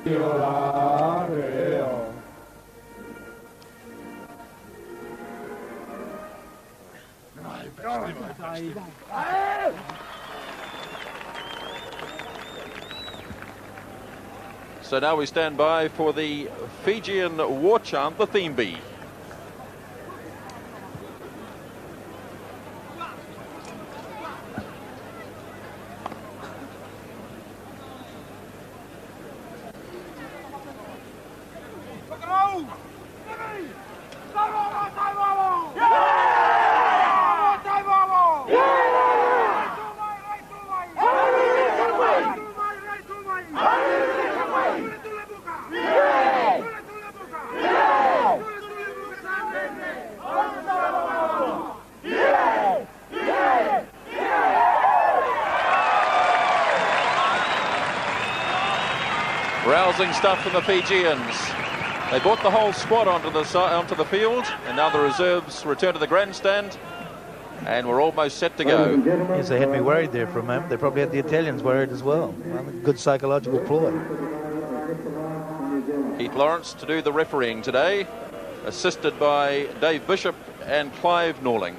So now we stand by for the Fijian war chant, the theme bee. Rousing stuff from the Fijians. They brought the whole squad onto the field, and now the reserves return to the grandstand, and we're almost set to go. Yes, they had me worried there for a moment. They probably had the Italians worried as well. Good psychological ploy. Keith Lawrence to do the refereeing today, assisted by Dave Bishop and Clive Norling.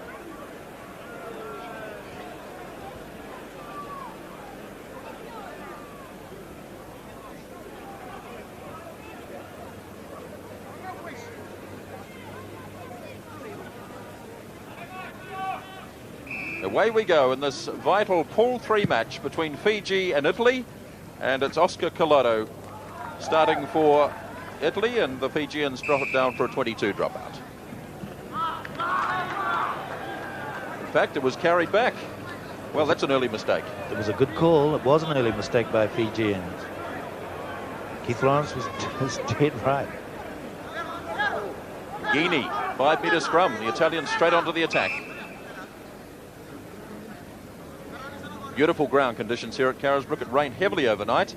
Away we go in this vital Pool 3 match between Fiji and Italy, and it's Oscar Collodo starting for Italy, and the Fijians drop it down for a 22 dropout. In fact, it was carried back. Well, that's an early mistake. It was a good call. It was an early mistake by Fijians. Keith Lawrence was dead right. Guinea, 5-metre scrum. The Italians straight onto the attack. Beautiful ground conditions here at Carisbrook. It rained heavily overnight,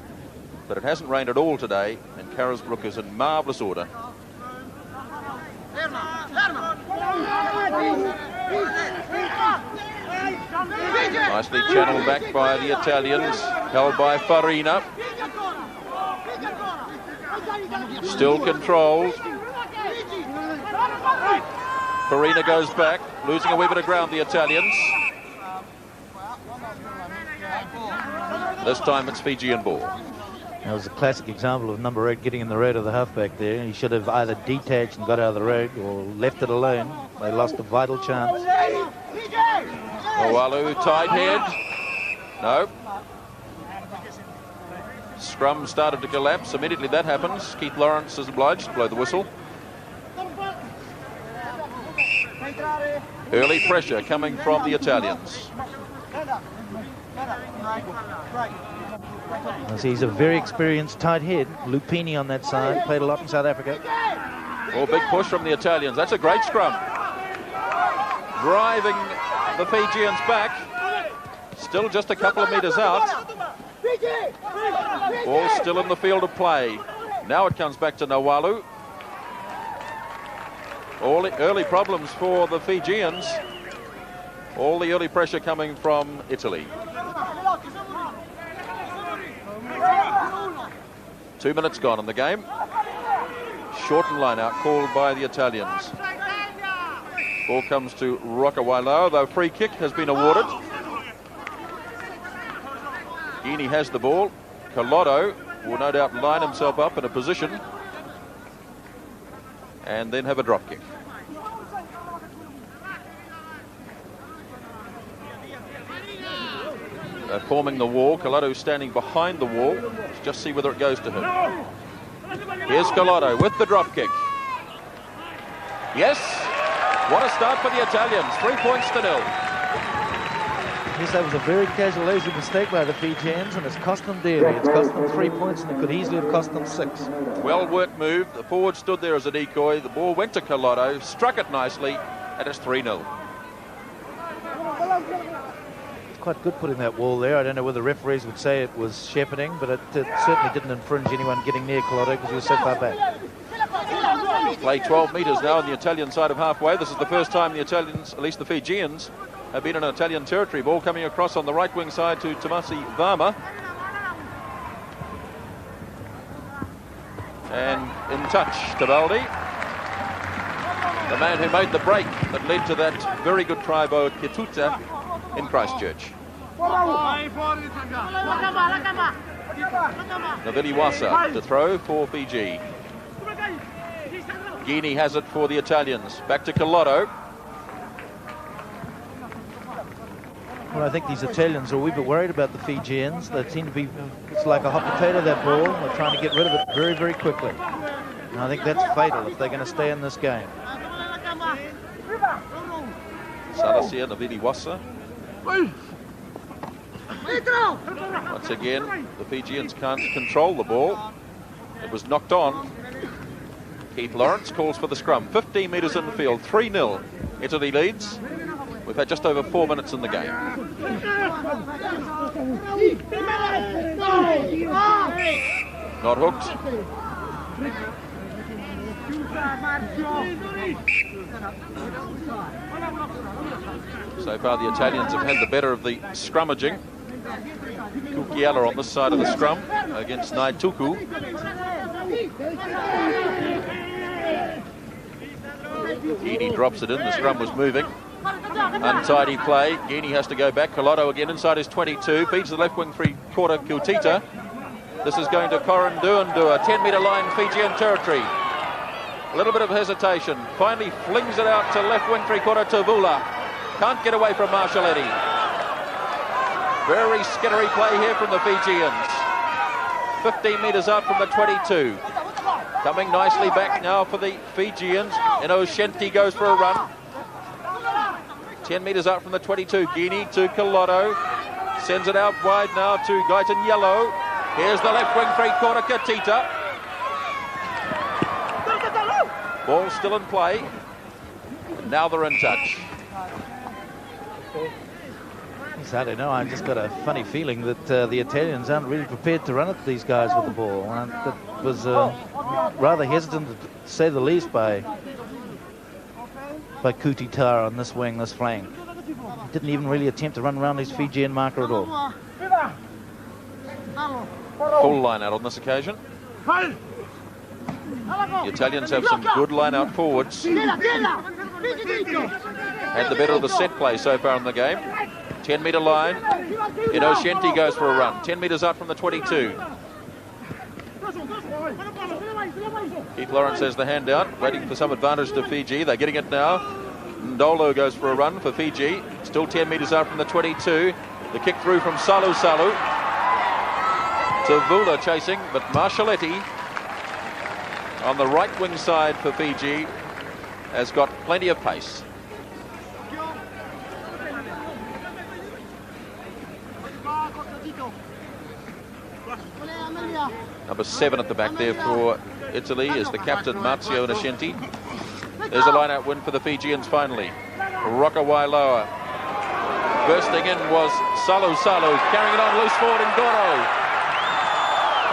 but it hasn't rained at all today, and Carisbrook is in marvellous order. Nicely channeled back by the Italians, held by Farina. Still controlled. Farina goes back, losing a wee bit of ground, the Italians. This time it's Fijian ball. That was a classic example of number 8 getting in the road of the halfback there. He should have either detached and got out of the road or left it alone. They lost a vital chance. Owalu, tight head. No. Scrum started to collapse. Immediately that happens, Keith Lawrence is obliged to blow the whistle. Early pressure coming from the Italians. He's a very experienced tight head. Lupini on that side, played a lot in South Africa. Oh, big push from the Italians. That's a great scrum. Driving the Fijians back. Still just a couple of metres out. Ball still in the field of play. Now it comes back to Nawalu. All the early problems for the Fijians. All the early pressure coming from Italy. 2 minutes gone in the game. Shortened line out called by the Italians. Ball comes to Rokawailau, though free kick has been awarded. Guinea has the ball. Collodo will no doubt line himself up in a position and then have a drop kick. They're forming the wall. Collodo standing behind the wall. Let's just see whether it goes to him. Here's Collodo with the drop kick. Yes! What a start for the Italians. 3 points to 0. Yes, that was a very casual, lazy mistake by the Fijians, and it's cost them dearly. It's cost them 3 points, and it could easily have cost them 6. Well-worked move. The forward stood there as a decoy. The ball went to Collodo, struck it nicely, and it's 3-0. It's quite good putting that wall there. I don't know whether the referees would say it was shepherding, but it certainly didn't infringe anyone getting near Collodo because he was so far back. Play 12 metres now on the Italian side of halfway. This is the first time the Italians, at least the Fijians, have been in Italian territory. Ball coming across on the right wing side to Tomasi Varma. And in touch, Tabaldi. The man who made the break that led to that very good try by Cuttitta in Christchurch. Naivilawasa to throw for Fiji. Guinea has it for the Italians. Back to Collodo. Well, I think these Italians are a wee bit worried about the Fijians. They seem to be, it's like a hot potato, that ball. They're trying to get rid of it very, very quickly. And I think that's fatal if they're going to stay in this game. Salasia, Naivilawasa. Once again, the Fijians can't control the ball. It was knocked on. Keith Lawrence calls for the scrum. 15 metres in the field, 3-0. Italy leads. We've had just over 4 minutes in the game. Not hooked. So far the Italians have had the better of the scrummaging. Cucchiella on this side of the scrum against Naituku. Guinea drops it in, the scrum was moving. Untidy play, Guinea has to go back. Collodo again inside his 22, feeds the left wing 3/4 Cuttitta. This is going to Koroduadua, 10-metre line, Fijian territory. A little bit of hesitation, finally flings it out to left wing 3/4 Tavula. Can't get away from Mascioletti. Very skittery play here from the Fijians. 15 metres out from the 22. Coming nicely back now for the Fijians. Inoshenti goes for a run. 10 metres out from the 22. Guinea to Collodo. Sends it out wide now to Guyton Yellow. Here's the left wing 3/4 Cuttitta. Ball still in play. And now they're in touch. I don't know, I've just got a funny feeling that the Italians aren't really prepared to run at these guys with the ball. And that was rather hesitant, to say the least, by Cuttitta on this wing, this flank. He didn't even really attempt to run around his Fijian marker at all. Full line out on this occasion. The Italians have some good line out forwards. Had the better of the set play so far in the game. 10-metre line. Inoshenti goes for a run. 10 metres out from the 22. Keith Lawrence has the hand out, waiting for some advantage to Fiji. They're getting it now. Ndolo goes for a run for Fiji. Still 10 metres out from the 22. The kick through from Salu. Tavula chasing, but Mascioletti on the right wing side for Fiji has got plenty of pace. Number 7 at the back there for Italy is the captain, Mascioletti. There's a line-out win for the Fijians finally. Rokawailoa. Bursting in was Salu, carrying it on loose forward in Qoro.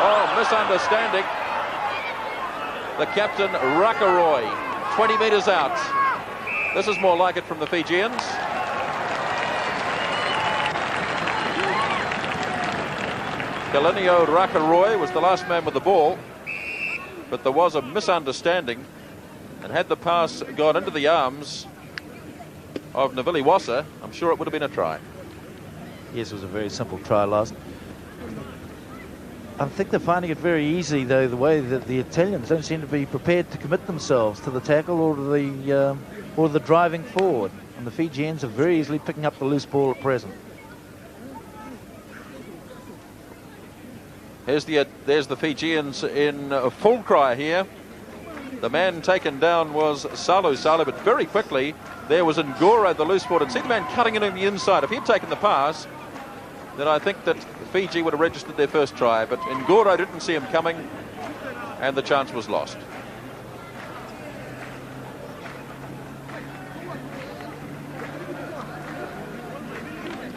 Oh, misunderstanding. The captain, Rakaroi, 20 metres out. This is more like it from the Fijians. Kalinio Rakaroi was the last man with the ball, but there was a misunderstanding, and had the pass gone into the arms of Naivilawasa, I'm sure it would have been a try. Yes, it was a very simple try last. I think they're finding it very easy, though, the way that the Italians don't seem to be prepared to commit themselves to the tackle or to the driving forward, and the Fijians are very easily picking up the loose ball at present. There's the Fijians in a full cry here. The man taken down was Salu, but very quickly there was Ngoro, the loose forward, and see the man cutting it on the inside. If he'd taken the pass, then I think that Fiji would have registered their first try, but Ngoro didn't see him coming, and the chance was lost.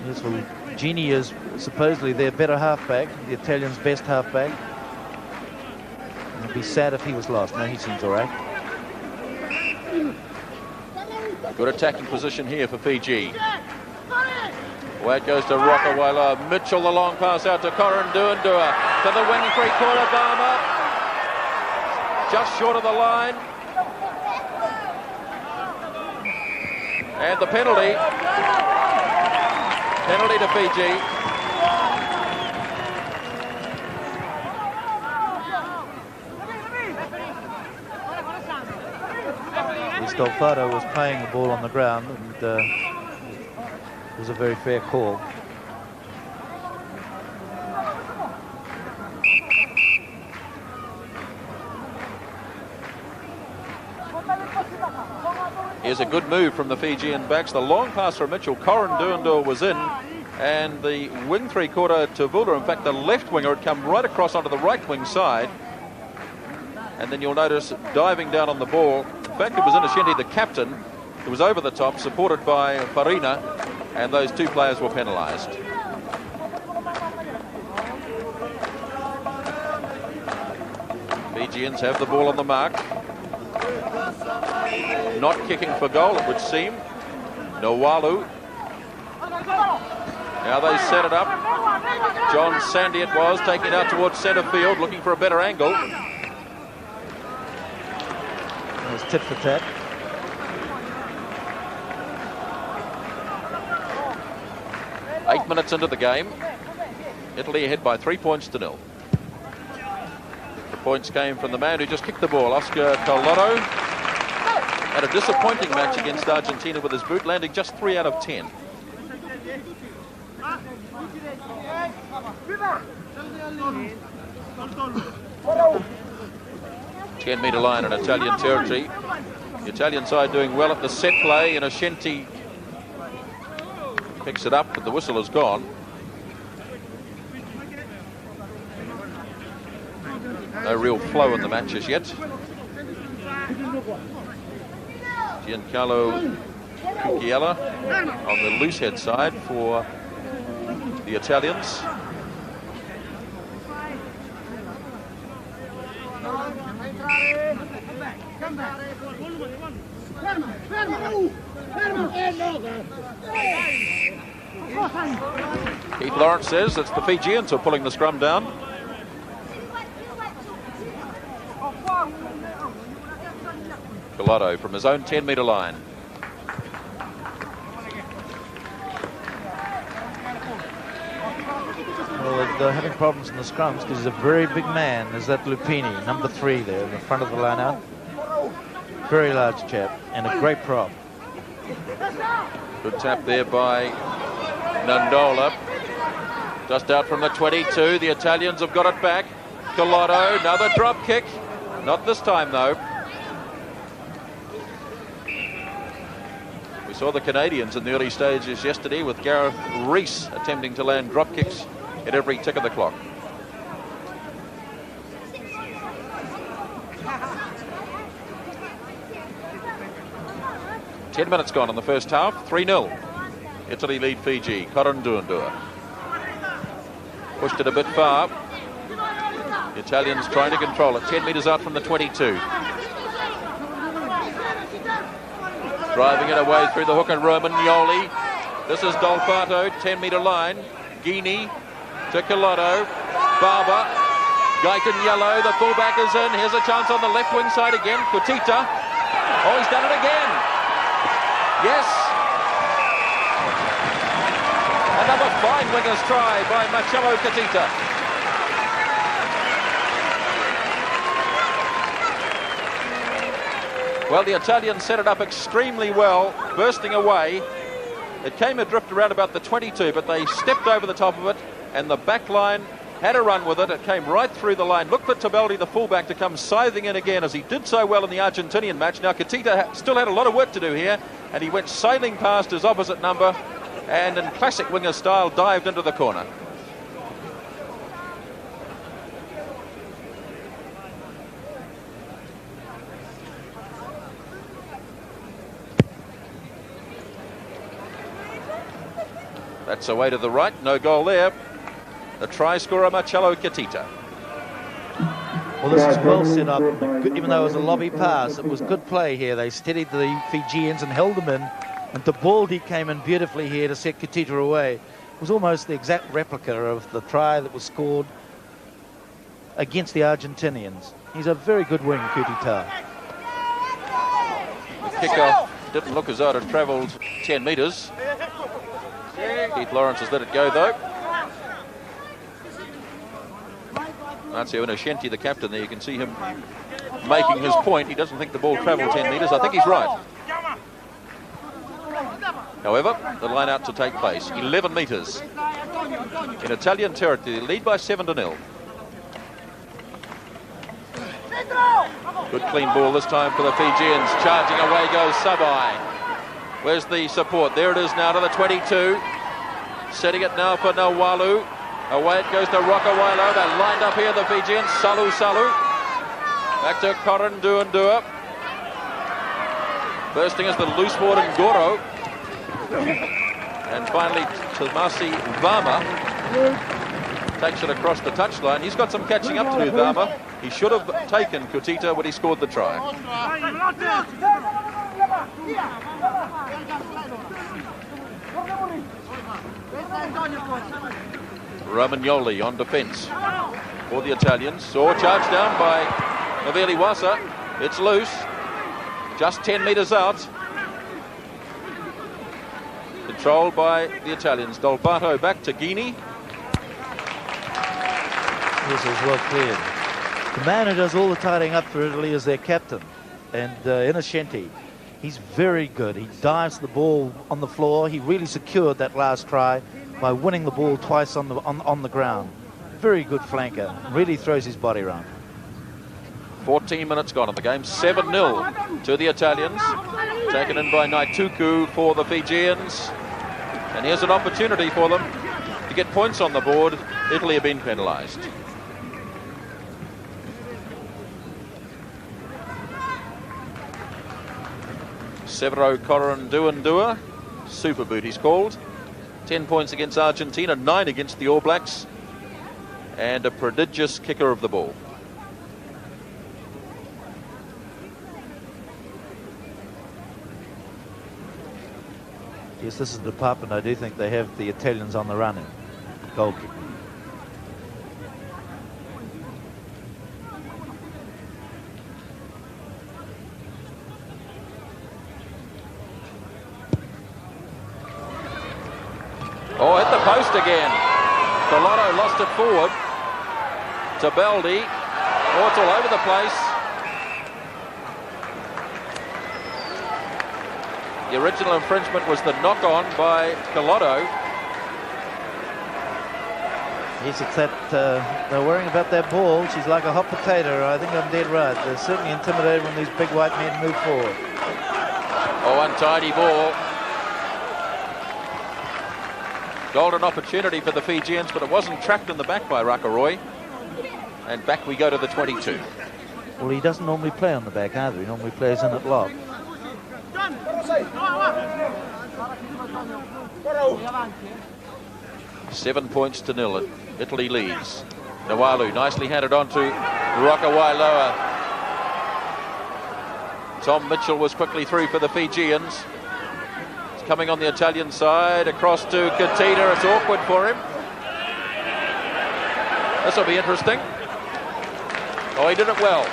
Yes, well, Gini is supposedly their better halfback, the Italians' best halfback. It'd be sad if he was lost. No, he seems all right. Good attacking position here for Fiji. Away it goes to Rokawailoa. Mitchell, the long pass out to Koroduadua. To the wing 3/4 Barma. just short of the line. And the penalty. Penalty to Fiji. Dolfato was playing the ball on the ground, and it was a very fair call. Here's a good move from the Fijian backs. The long pass from Mitchell. Koroduadua was in, and the wing three-quarter to Vula. In fact, the left winger had come right across onto the right wing side. And then you'll notice diving down on the ball. In fact, it was Innocenti, the captain, who was over the top, supported by Farina, and those two players were penalised. Fijians have the ball on the mark. Not kicking for goal, it would seem. Nawalu. Now they set it up. John Sandy it was, taking it out towards centre field, looking for a better angle. There's tit for tat. Eight minutes into the game. Italy ahead by 3 points to 0. The points came from the man who just kicked the ball, Oscar Collodo. Had a disappointing match against Argentina with his boot, landing just 3 out of 10. Ten-metre line in Italian territory. The Italian side doing well at the set play, and Innocenti picks it up, but the whistle is gone. No real flow in the matches yet. Giancarlo Cucchiella on the loose head side for the Italians. Keith Lawrence says it's the Fijians who are pulling the scrum down. Collodo from his own 10-metre line. Well, they're having problems in the scrums because he's a very big man. There's that Lupini, number 3 there in the front of the line out. Very large chap and a great prop. Good tap there by Nandola. Just out from the 22. The Italians have got it back. Collodo, another drop kick. Not this time, though. We saw the Canadians in the early stages yesterday with Gareth Rees attempting to land drop kicks at every tick of the clock. Ten minutes gone in the first half. 3-0. Italy lead Fiji. Koroduadua pushed it a bit far. The Italians trying to control it. 10 metres out from the 22. Driving it away through the hooker, Romagnoli. This is Dolfato, 10-metre line. Guini to Collodo. Barber. Guyton Yellow, the fullback is in. Here's a chance on the left wing side again. Cuttitta. Oh, he's done it again. Yes. Another fine winger's try by Mascioletti Cuttitta. Well, the Italians set it up extremely well, bursting away. It came adrift around about the 22, but they stepped over the top of it, and the back line had a run with it. It came right through the line. Look for Tabeldi, the fullback, to come scything in again, as he did so well in the Argentinian match. Now, Cuttitta still had a lot of work to do here, and he went sailing past his opposite number, and in classic winger style, dived into the corner. That's away to the right, no goal there. The try scorer, Mascioletti Cuttitta. Well, this is well set up. Even though it was a lobby pass, it was good play here. They steadied the Fijians and held them in. And Tabeldi came in beautifully here to set Cuttitta away. It was almost the exact replica of the try that was scored against the Argentinians. He's a very good wing, Cuttitta. The kick-off didn't look as though it had travelled 10 metres. Keith Lawrence has let it go, though. Mascioletti, the captain there, you can see him making his point. He doesn't think the ball travelled 10 metres. I think he's right. However, the line out to take place, 11 metres. In Italian territory, they lead by 7-0. Good clean ball this time for the Fijians. Charging away goes Sabai. Where's the support? There it is now to the 22. Setting it now for Nawalu. Away it goes to Rockawailo. They're lined up here, the Fijians. Salu. Back to Koroduadua. Bursting is the loose board in Qoro. And finally, Tomasi Vama takes it across the touchline. He's got some catching up to do, Vama. He should have taken Cuttitta when he scored the try. Romagnoli on defence for the Italians. Saw charged down by Naivilawasa. It's loose. Just 10 metres out. Controlled by the Italians. Dolfato back to Guinea. This is well cleared. The man who does all the tidying up for Italy is their captain. And Innocenti, he's very good. He dives the ball on the floor. He really secured that last try by winning the ball twice on the ground. Very good flanker. Really throws his body around. 14 minutes gone in the game. 7-0 to the Italians. Taken in by Naituku for the Fijians. And here's an opportunity for them to get points on the board. Italy have been penalised. Severo Koroduadua, super boot he's called. 10 points against Argentina, 9 against the All Blacks, and a prodigious kicker of the ball. Yes, this is the department I do think they have the Italians on the run in goal kick. Oh, hit the post again. Collodo lost it forward to Baldi. Oh, it's all over the place. The original infringement was the knock-on by Collodo. Yes, it's that they're worrying about that ball. She's like a hot potato. I think I'm dead right. They're certainly intimidated when these big white men move forward. Oh, untidy ball. Golden opportunity for the Fijians, but it wasn't trapped in the back by Rakaroy. And back we go to the 22. Well, he doesn't normally play on the back either. He normally plays in at lock. $7 points to 0. Italy leads. Nawalu nicely handed on to Rockawailo. Tom Mitchell was quickly through for the Fijians. Coming on the Italian side, across to Cuttitta. It's awkward for him. This will be interesting. Oh, he did it well.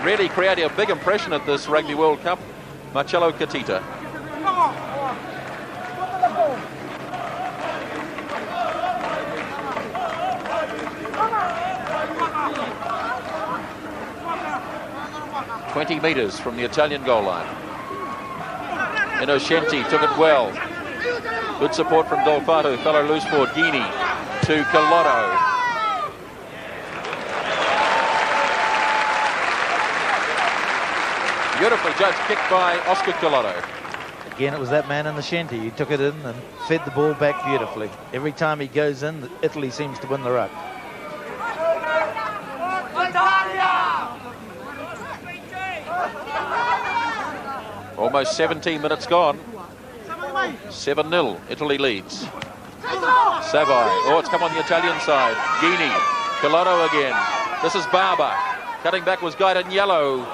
Really creating a big impression at this Rugby World Cup, Marcello Cuttitta. ...20 metres from the Italian goal line. Innocenti took it well. Good support from Dolfato, fellow loose for Guinea to Collodo. Beautifully judged kick by Oscar Collodo. Again, it was that man in the shanty. He took it in and fed the ball back beautifully. Every time he goes in, Italy seems to win the ruck. Almost 17 minutes gone. 7-0. Italy leads. Savai. Oh, it's come on the Italian side. Guinea. Collodo again. This is Barber. Cutting back was Guide in yellow.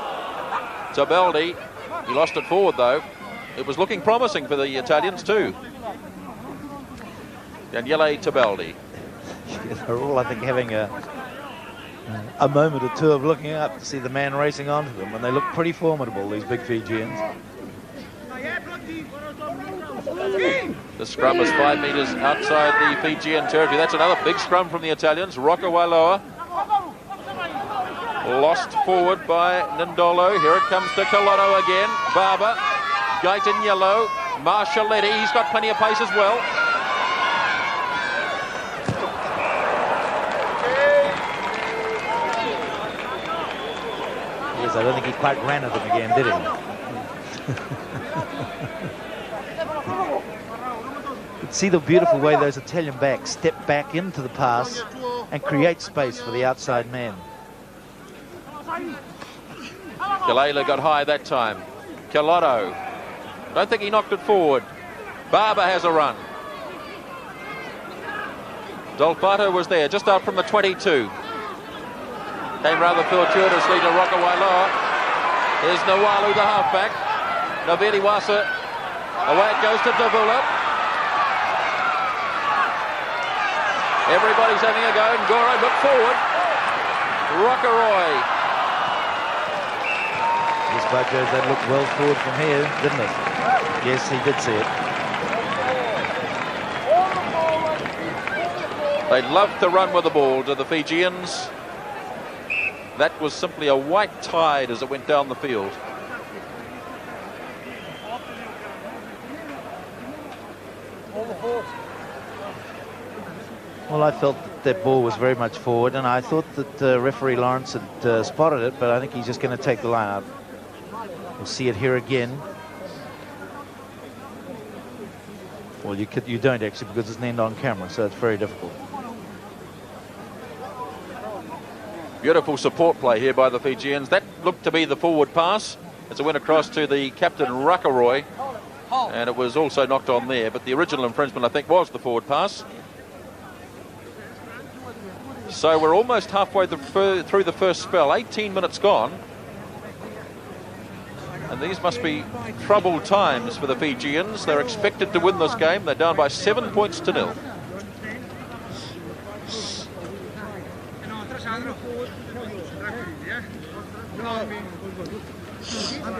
To Baldi. He lost it forward, though. It was looking promising for the Italians, too. Daniele Tabeldi. They're all, I think, having a moment or two of looking up to see the man racing onto them, and they look pretty formidable, these big Fijians. The scrum is 5 metres outside the Fijian territory. That's another big scrum from the Italians. Rocco Wailoa lost forward by Nindolo. Here it comes to Collodo again. Barber, Gate in yellow. Mascioletti, he's got plenty of pace as well. Yes, I don't think he quite ran at them again, did he? See the beautiful way those Italian backs step back into the pass and create space for the outside man. Cucchiella got high that time. Collodo, don't think he knocked it forward. Barber has a run. Dolfato was there, just out from the 22. Came rather fortuitously to Rocco Wailoa. Here's Nawalu, the halfback. Naivilawasa, away it goes to Davula. Everybody's having a go, and Qoro look forward. Rockeroy. This Bajo's that looked well forward from here, didn't it? Yes, he did see it. They love to run with the ball to the Fijians. That was simply a white tide as it went down the field. Well, I felt that ball was very much forward, and I thought that referee Lawrence had spotted it, but I think he's just going to take the line out. We'll see it here again. Well, you don't actually, because it's named on camera, so it's very difficult. Beautiful support play here by the Fijians. That looked to be the forward pass as it went across to the captain Rakaroy, and it was also knocked on there, but the original infringement I think was the forward pass. So we're almost halfway through the first spell, 18 minutes gone. And these must be troubled times for the Fijians. They're expected to win this game. They're down by 7 points to 0.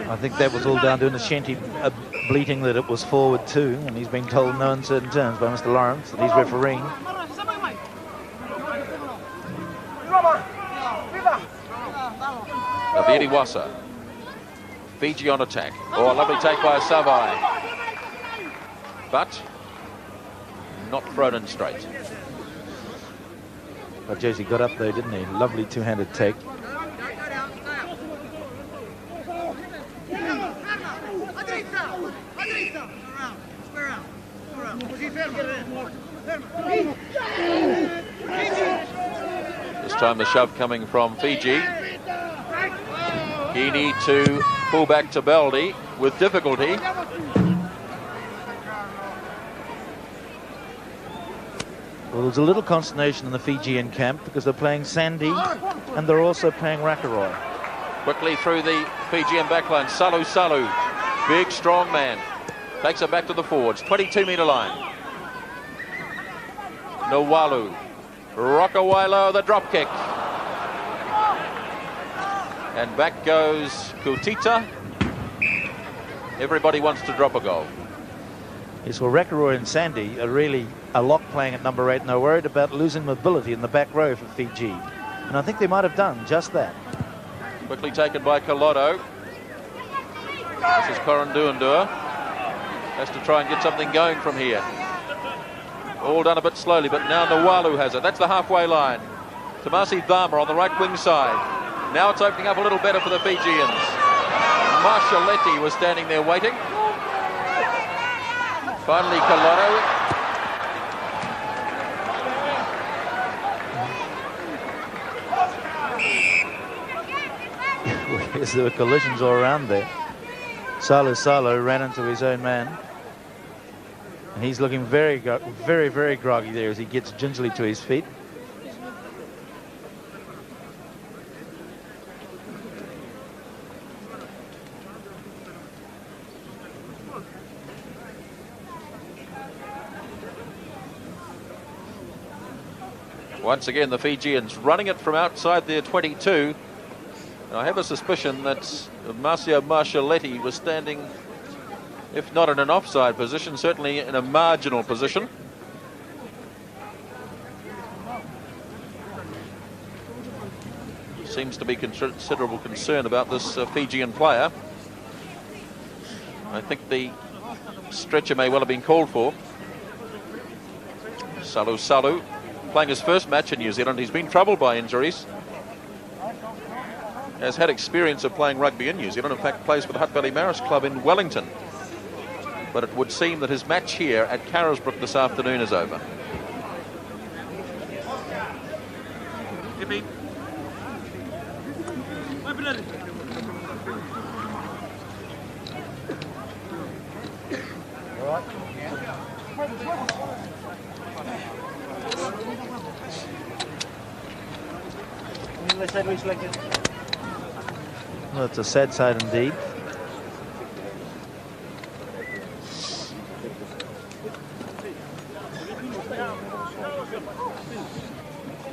I think that was all down to Nascenti bleating that it was forward too, and he's been told no uncertain terms by Mr. Lawrence that he's refereeing. Naivilawasa. Fiji on attack. Oh, a lovely take by Savai. But not thrown in straight. But Josie got up though, didn't he? Lovely two-handed take. This time the shove coming from Fiji. Heaney to pull back to Baldi with difficulty. Well, there's a little consternation in the Fijian camp because they're playing Sandy and they're also playing Rakaroy. Quickly through the Fijian backline. Salu, big strong man. Takes it back to the forwards, 22-metre line. Nawalu, Rockawailo, the drop kick. And back goes Cuttitta. Everybody wants to drop a goal. Yes, well, Rakaroy and Sandy are really a lock playing at number 8, and they're worried about losing mobility in the back row for Fiji. And I think they might have done just that. Quickly taken by Collodo. This is Koroduadua. Has to try and get something going from here. All done a bit slowly, but now Nawalu has it. That's the halfway line. Tamasi Dharma on the right wing side. Now it's opening up a little better for the Fijians. Mascioletti was standing there waiting. Finally, Collodo. Yes, there were collisions all around there. Salo ran into his own man. And he's looking very, very groggy there as he gets gingerly to his feet. Once again, the Fijians running it from outside their 22. And I have a suspicion that Mascioletti was standing, if not in an offside position, certainly in a marginal position. Seems to be considerable concern about this Fijian player. I think the stretcher may well have been called for. Salu playing his first match in New Zealand. He's been troubled by injuries. Has had experience of playing rugby in New Zealand. In fact, plays for the Hutt Valley Maris Club in Wellington. But it would seem that his match here at Carisbrook this afternoon is over. Well, it's a sad sight indeed.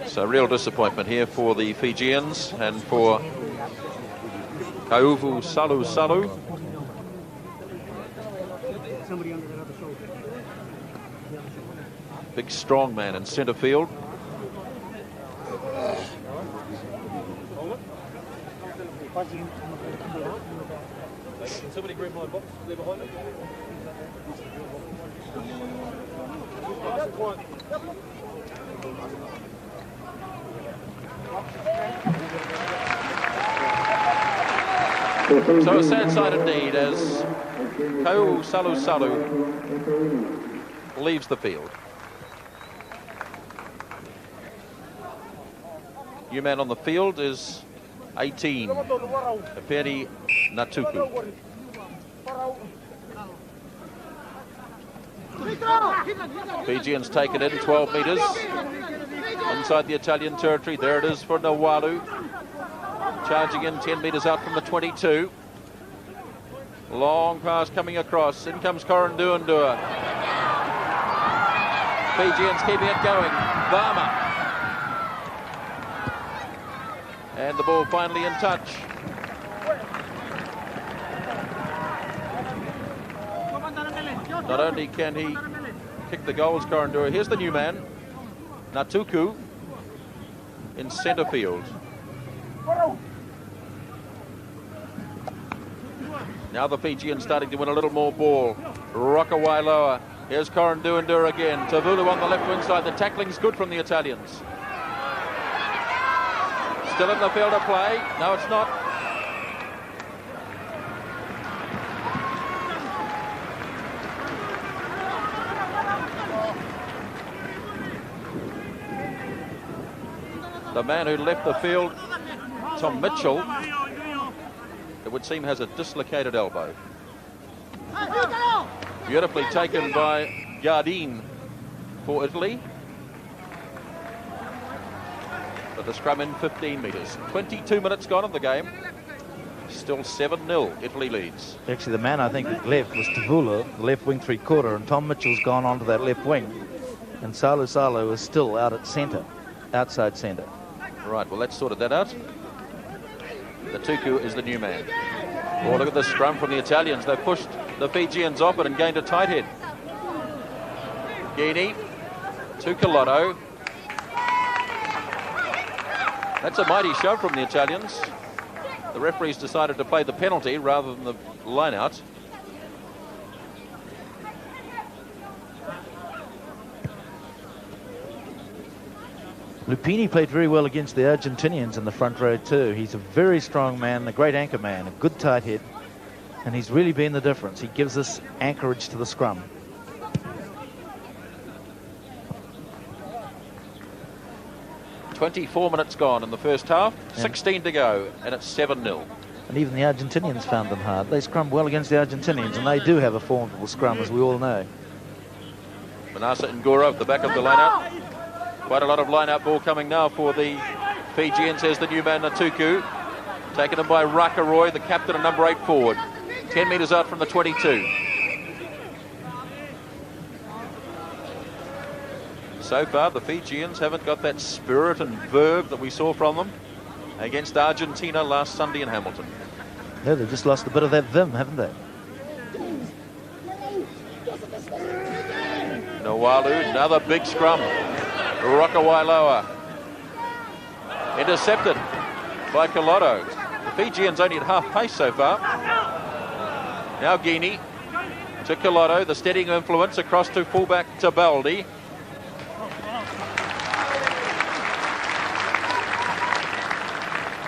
So real disappointment here for the Fijians and for Kauvu Salu. Big strong man in centre field. Somebody grab my box there behind me. So a sad sight indeed as Kauvu Salu leaves the field. New man on the field is 18, Aperi Natuku. Fijians take it in 12 metres inside the Italian territory. There it is for Nawalu. Charging in 10 metres out from the 22. Long pass coming across. In comes Koroduadua. Fijians keeping it going. Varma. And the ball finally in touch. Not only can he kick the goals, Koroduadua, here's the new man, Natuku, in centre field. Now the Fijians starting to win a little more ball. Rockawailoa. Here's Koroduadua again. Tavulu on the left wing side. The tackling's good from the Italians. Still in the field of play. No, it's not. The man who left the field, Tom Mitchell, it would seem has a dislocated elbow. Beautifully taken by Gardine for Italy. But the scrum in 15 metres. 22 minutes gone in the game. Still 7-0, Italy leads. Actually, the man I think that left was Tavula, the left wing three-quarter, and Tom Mitchell's gone onto that left wing. And Salu is still out at centre, outside centre. Right, well, let's sorted that out. The Tuku is the new man. Oh, look at the scrum from the Italians. They've pushed the Fijians off it and gained a tight head. Guinea to Collodo. That's a mighty shove from the Italians. The referees decided to play the penalty rather than the line-out. Lupini played very well against the Argentinians in the front row too. He's a very strong man, a great anchor man, a good tight head, and he's really been the difference. He gives us anchorage to the scrum. .24 minutes gone in the first half, 16 to go, and it's 7-0. And even the Argentinians found them hard. They scrummed well against the Argentinians, and they do have a formidable scrum, as we all know. Manasa and Qoro at the back of the line-out. Quite a lot of line-out ball coming now for the Fijians. Here's the new man, Natuku. Taken in by Rakaroy, the captain and number 8 forward. 10 metres out from the 22. So far, the Fijians haven't got that spirit and verve that we saw from them against Argentina last Sunday in Hamilton. Yeah, they've just lost a bit of that vim, haven't they? Nawalu, another big scrum. Rokawailoa intercepted by Collodo. The Fijians only at half pace so far. Now Guinea to Collodo, the steadying influence across to fullback Tabaldi.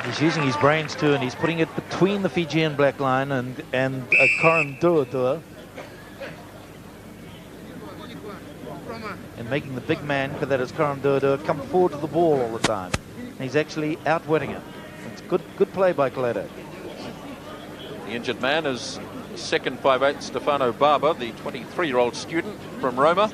He's using his brains too, and he's putting it between the Fijian black line and Koroduadua, and making the big man, for that is Koroduadua, come forward to the ball all the time. And he's actually outwitting him. It's good play by Collodo. The injured man is second 5'8" Stefano Barber, the 23-year-old student from Roma.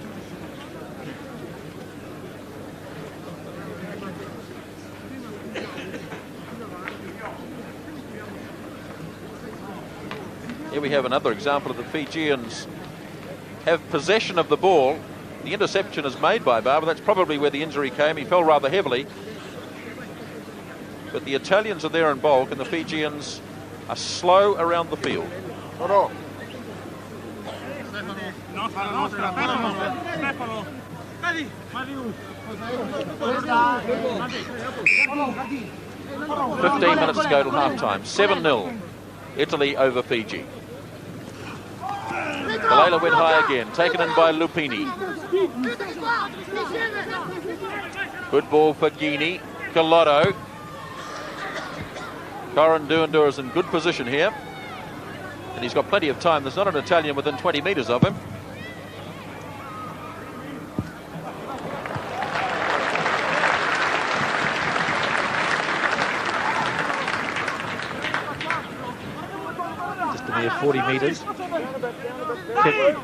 Here we have another example of the Fijians have possession of the ball. The interception is made by Barber. That's probably where the injury came. He fell rather heavily. But the Italians are there in bulk, and the Fijians are slow around the field. Qoro. 15 minutes to go till half-time. 7-0. Italy over Fiji. Kalela went high again, taken in by Lupini. Good ball for Guinea. Collodo. Koroduadua is in good position here. And he's got plenty of time. There's not an Italian within 20 metres of him. Just a mere 40 metres. Kick.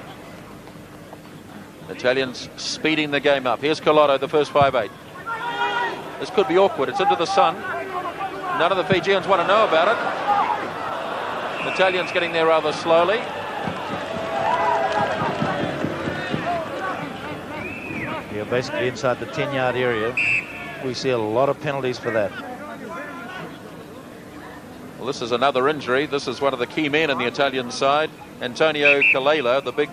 Italians speeding the game up. Here's Collodo, the first 5'8". This could be awkward. It's into the sun. None of the Fijians want to know about it. The Italians getting there rather slowly. Yeah, basically inside the 10-yard area. We see a lot of penalties for that. Well, this is another injury. This is one of the key men in the Italian side. Antonio Calela, the big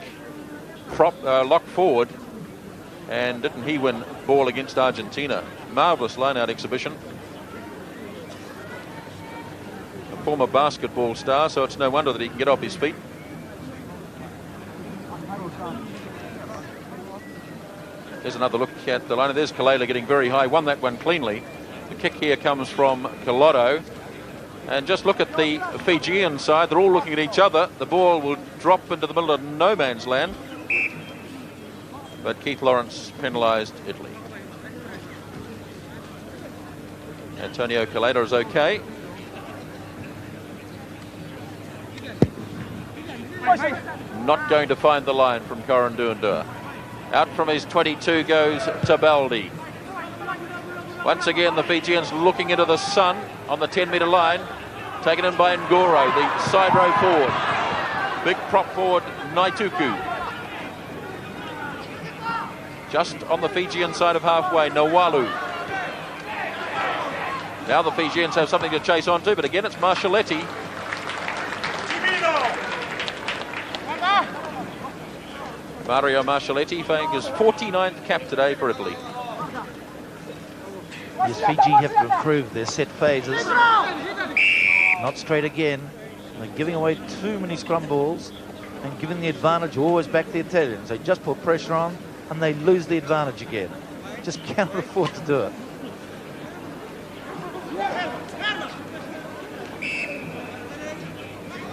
prop, lock forward. And didn't he win ball against Argentina? Marvellous line-out exhibition. A former basketball star, so it's no wonder that he can get off his feet. There's another look at the line. There's Calela getting very high. Won that one cleanly. The kick here comes from Collodo. And just look at the Fijian side. They're all looking at each other. The ball will drop into the middle of no man's land. But Keith Lawrence penalised Italy. Antonio Collodo is okay. Not going to find the line from Koroduadua. Out from his 22 goes Tabaldi. Once again, the Fijians looking into the sun on the 10-metre line. Taken in by Ngoro, the side row forward. Big prop forward, Naituku. Just on the Fijian side of halfway, Nawalu. Now the Fijians have something to chase on to, but again it's Mascioletti. Mario Mascioletti playing his 49th cap today for Italy. Yes, Fiji have to improve their set phases. Not straight again. They're giving away too many scrum balls and giving the advantage always back to the Italians. They just put pressure on and they lose the advantage again. Just cannot afford to do it.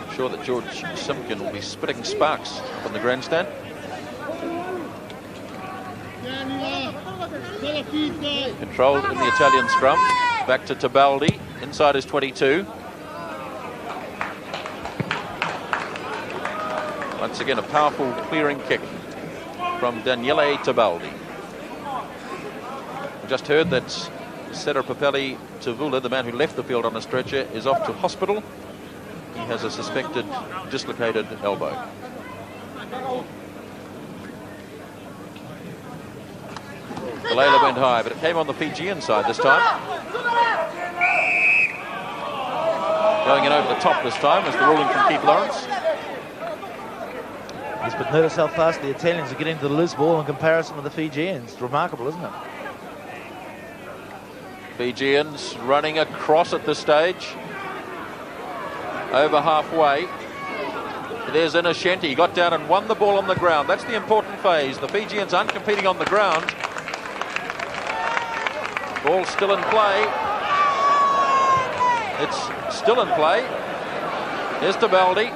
I'm sure that George Simpkin will be spitting sparks up on the grandstand. Controlled in the Italian scrum. Back to Tabaldi, inside his 22. Once again, a powerful clearing kick from Daniele Tabaldi. We just heard that Sera Papelli Tavula, the man who left the field on a stretcher, is off to hospital. He has a suspected dislocated elbow. Collodo went high, but it came on the Fijian side this time. Going in over the top this time was the ruling from Keith Lawrence. Yes, but notice how fast the Italians are getting to the loose ball in comparison with the Fijians. It's remarkable, isn't it? Fijians running across at this stage. Over halfway. There's Innocenti. He got down and won the ball on the ground. That's the important phase. The Fijians aren't competing on the ground. Ball still in play. It's still in play. Here's Tabaldi.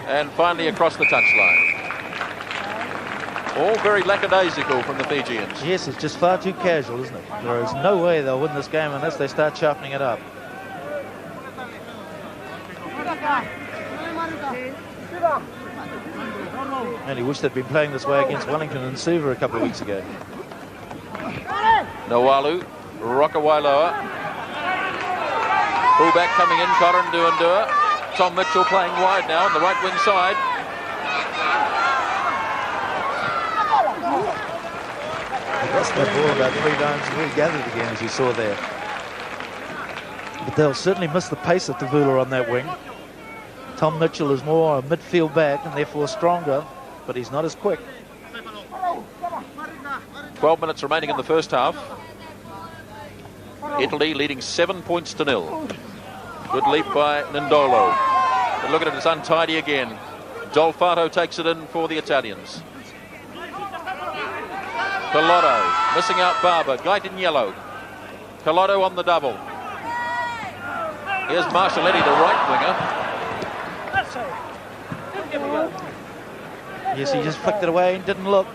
And finally across the touchline. All very lackadaisical from the Fijians. Yes, it's just far too casual, isn't it? There is no way they'll win this game unless they start sharpening it up. Only wish they'd been playing this way against Wellington and Suva a couple of weeks ago. Noalu, Rokawailoa. Fullback coming in, Koroduadua. Tom Mitchell playing wide now on the right wing side. They lost that ball about 3 times and regathered again, as you saw there. But they'll certainly miss the pace of Tavula on that wing. Tom Mitchell is more a midfield back and therefore stronger, but he's not as quick. 12 minutes remaining in the first half. Italy leading 7 points to 0. Good leap by Nindolo. But look at it, it's untidy again. Dolfato takes it in for the Italians. Collodo, missing out Barber, Guide in yellow. Collodo on the double. Here's Mascioletti, the right winger. Yes, he just flicked it away and didn't look.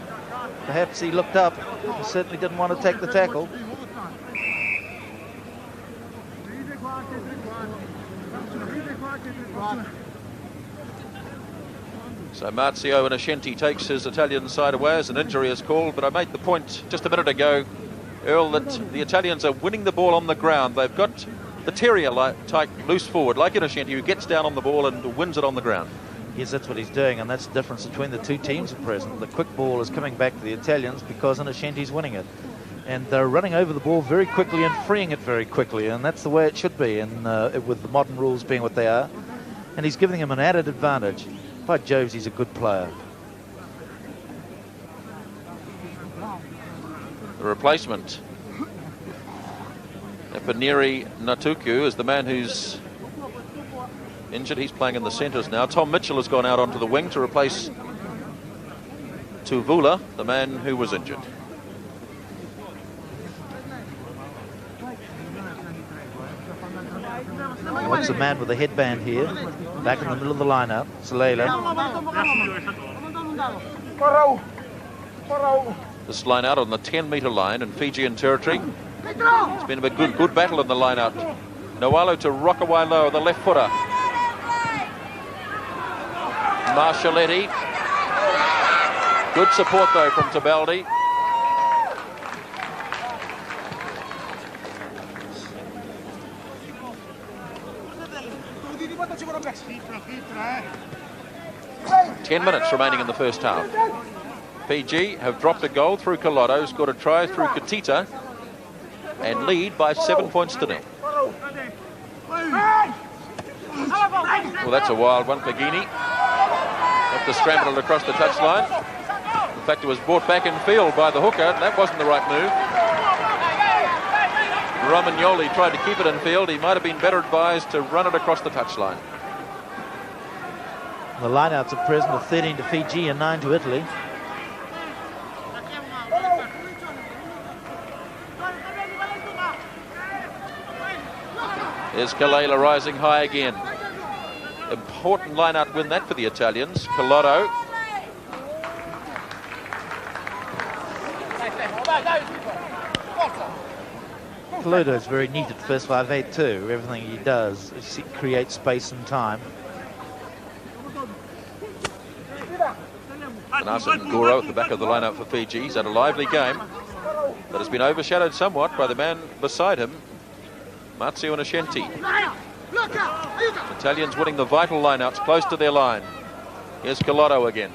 Perhaps he looked up. He certainly didn't want to take the tackle. So Marzio Innocenti takes his Italian side away as an injury is called, but I made the point just a minute ago, Earl, that the Italians are winning the ball on the ground. They've got the terrier-type loose forward like Innocenti, who gets down on the ball and wins it on the ground. Yes, that's what he's doing, and that's the difference between the two teams at present. The quick ball is coming back to the Italians because Innocenti's winning it. And they're running over the ball very quickly and freeing it very quickly, and that's the way it should be, and with the modern rules being what they are. And he's giving him an added advantage. By Joves, he's a good player. The replacement, Paneri Natuku, is the man who's injured. He's playing in the centres now. Tom Mitchell has gone out onto the wing to replace Tuvula, the man who was injured. What's the man with the headband here? Back in the middle of the lineup, Salela. This line out on the 10-metre line in Fijian territory. It's been a good battle in the line out. Noalu to Rokawailoa, the left footer. Mascioletti. Good support though from Tabaldi. Ten minutes remaining in the first half. Fiji have dropped a goal through Collodo, scored a try through Cuttitta, and lead by 7 points to 0. Well, that's a wild one for Guinea. Have to scramble it across the touchline. In fact, it was brought back in field by the hooker. That wasn't the right move. Romagnoli tried to keep it in field. He might have been better advised to run it across the touchline. The lineouts at present are 13 to Fiji and 9 to Italy. There's Kalela rising high again. Important line-out win that for the Italians. Collodo. Collodo is very neat at first 5'8" too. Everything he does is create space and time. Anasan Qoro at the back of the line-out for Fiji. He's had a lively game that has been overshadowed somewhat by the man beside him, Marzio Innocenti. Italians winning the vital line-outs close to their line. Here's Collodo again.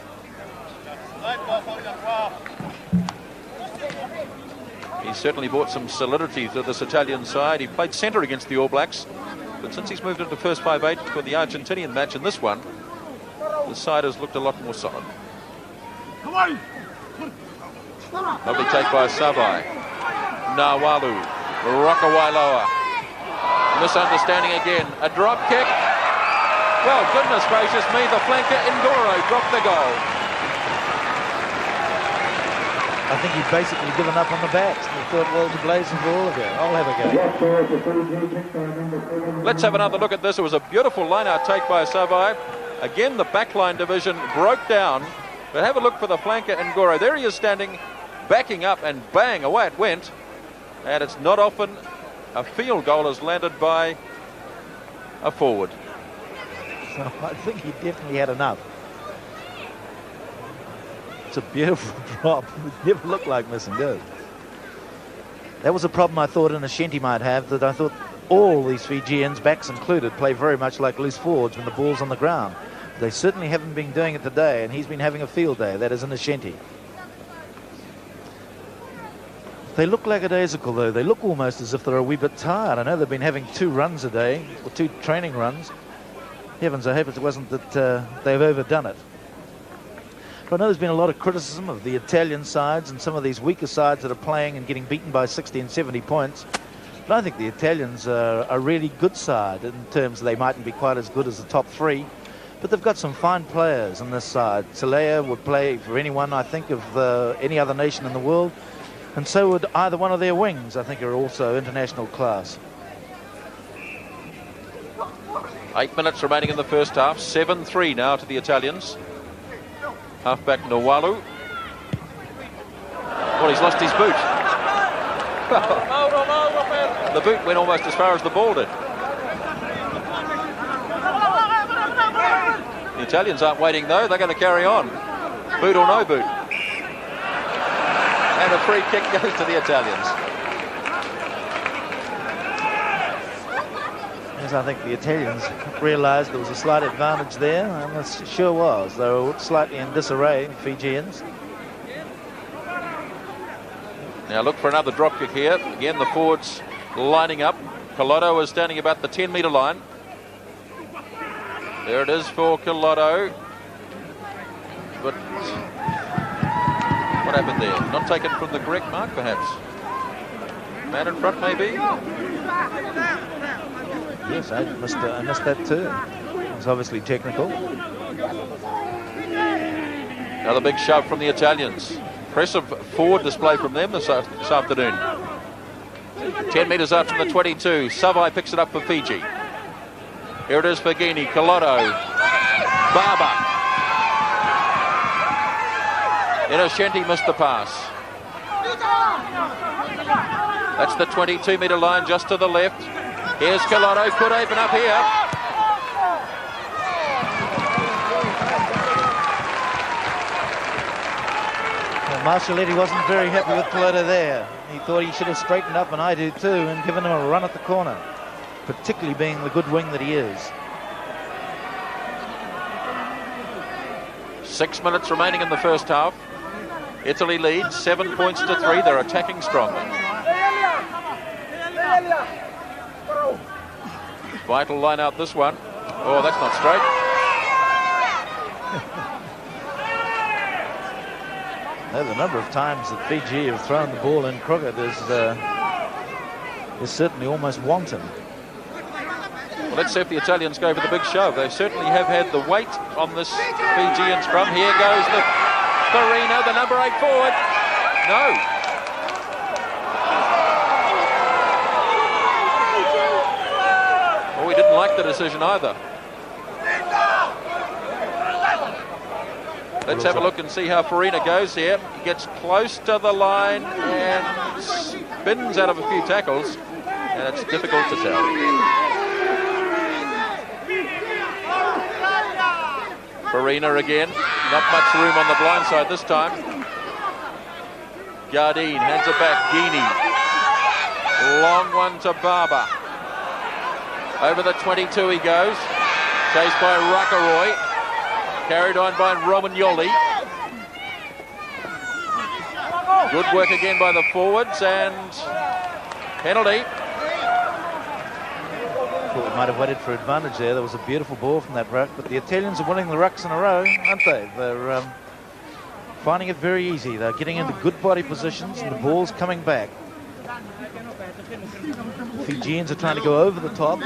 He's certainly brought some solidity to this Italian side. He played centre against the All Blacks, but since he's moved into first 5/8 for the Argentinian match in this one, the side has looked a lot more solid. Lovely take by Savai. Nawalu. Rockawailoa. Misunderstanding again. A drop kick. Well, goodness gracious me, the flanker Ngoro dropped the goal. I think he'd basically given up on the backs. And he thought, well, the blazing for all of you. I'll have a go. Let's have another look at this. It was a beautiful line-out take by Savai. Again, the backline division broke down. But have a look for the flanker Ngoro. There he is standing, backing up, and bang, away it went. And it's not often a field goal is landed by a forward. So I think he definitely had enough. It's a beautiful drop. It never looked like missing, did it? That was a problem I thought Innocenti might have, that I thought all these Fijians, backs included, play very much like loose forwards when the ball's on the ground. They certainly haven't been doing it today, and he's been having a field day. That is Innocenti. They look lackadaisical, though. They look almost as if they're a wee bit tired. I know they've been having 2 runs a day, or 2 training runs. Heavens, I hope it wasn't that they've overdone it. But I know there's been a lot of criticism of the Italian sides and some of these weaker sides that are playing and getting beaten by 60 and 70 points. But I think the Italians are a really good side in terms of they mightn't be quite as good as the top 3. But they've got some fine players on this side. Celea would play for anyone, I think, of any other nation in the world. And so would either one of their wings, I think, are also international class. 8 minutes remaining in the first half. 7-3 now to the Italians. Halfback Nawalu. Well, he's lost his boot. The boot went almost as far as the ball did. The Italians aren't waiting, though. They're going to carry on. Boot or no boot. And a free kick goes to the Italians. Yes, I think the Italians realised there was a slight advantage there, and it sure was. They were slightly in disarray, the Fijians. Now look for another drop kick here. Again, the forwards lining up. Collodo is standing about the 10-metre line. There it is for Collodo. But what happened there? Not taken from the correct mark, perhaps. Man in front, maybe? Yes, I missed that too. It's obviously technical. Another big shove from the Italians. Impressive forward display from them this afternoon. 10 metres out from the 22. Savai picks it up for Fiji. Here it is for Guinea. Collodo. Barber. Innocenti missed the pass. That's the 22-metre line just to the left. Here's Collodo. Could open up here. Mascioletti wasn't very happy with Collodo there. He thought he should have straightened up, and I do too, and given him a run at the corner, particularly being the good wing that he is. 6 minutes remaining in the first half. Italy leads 7 points to 3. They're attacking strongly. Vital line out this one. Oh, that's not straight. The number of times that Fiji have thrown the ball in crooked is certainly almost wanton. Well, let's see if the Italians go for the big shove. They certainly have had the weight on this Fijian scrum. Here goes the Farina, the number 8 forward. No. Well, we didn't like the decision either. Let's have a look and see how Farina goes here. He gets close to the line and spins out of a few tackles, and it's difficult to tell. Farina again, not much room on the blind side this time. Gardine hands it back, Guinea. Long one to Barber. Over the 22 he goes, chased by Rakaroy. Carried on by Romagnoli. Good work again by the forwards, and penalty. Thought we might have waited for advantage there. There was a beautiful ball from that ruck, but the Italians are winning the rucks in a row, aren't they? They're finding it very easy. They're getting into good body positions, and the ball's coming back. Fijians are trying to go over the top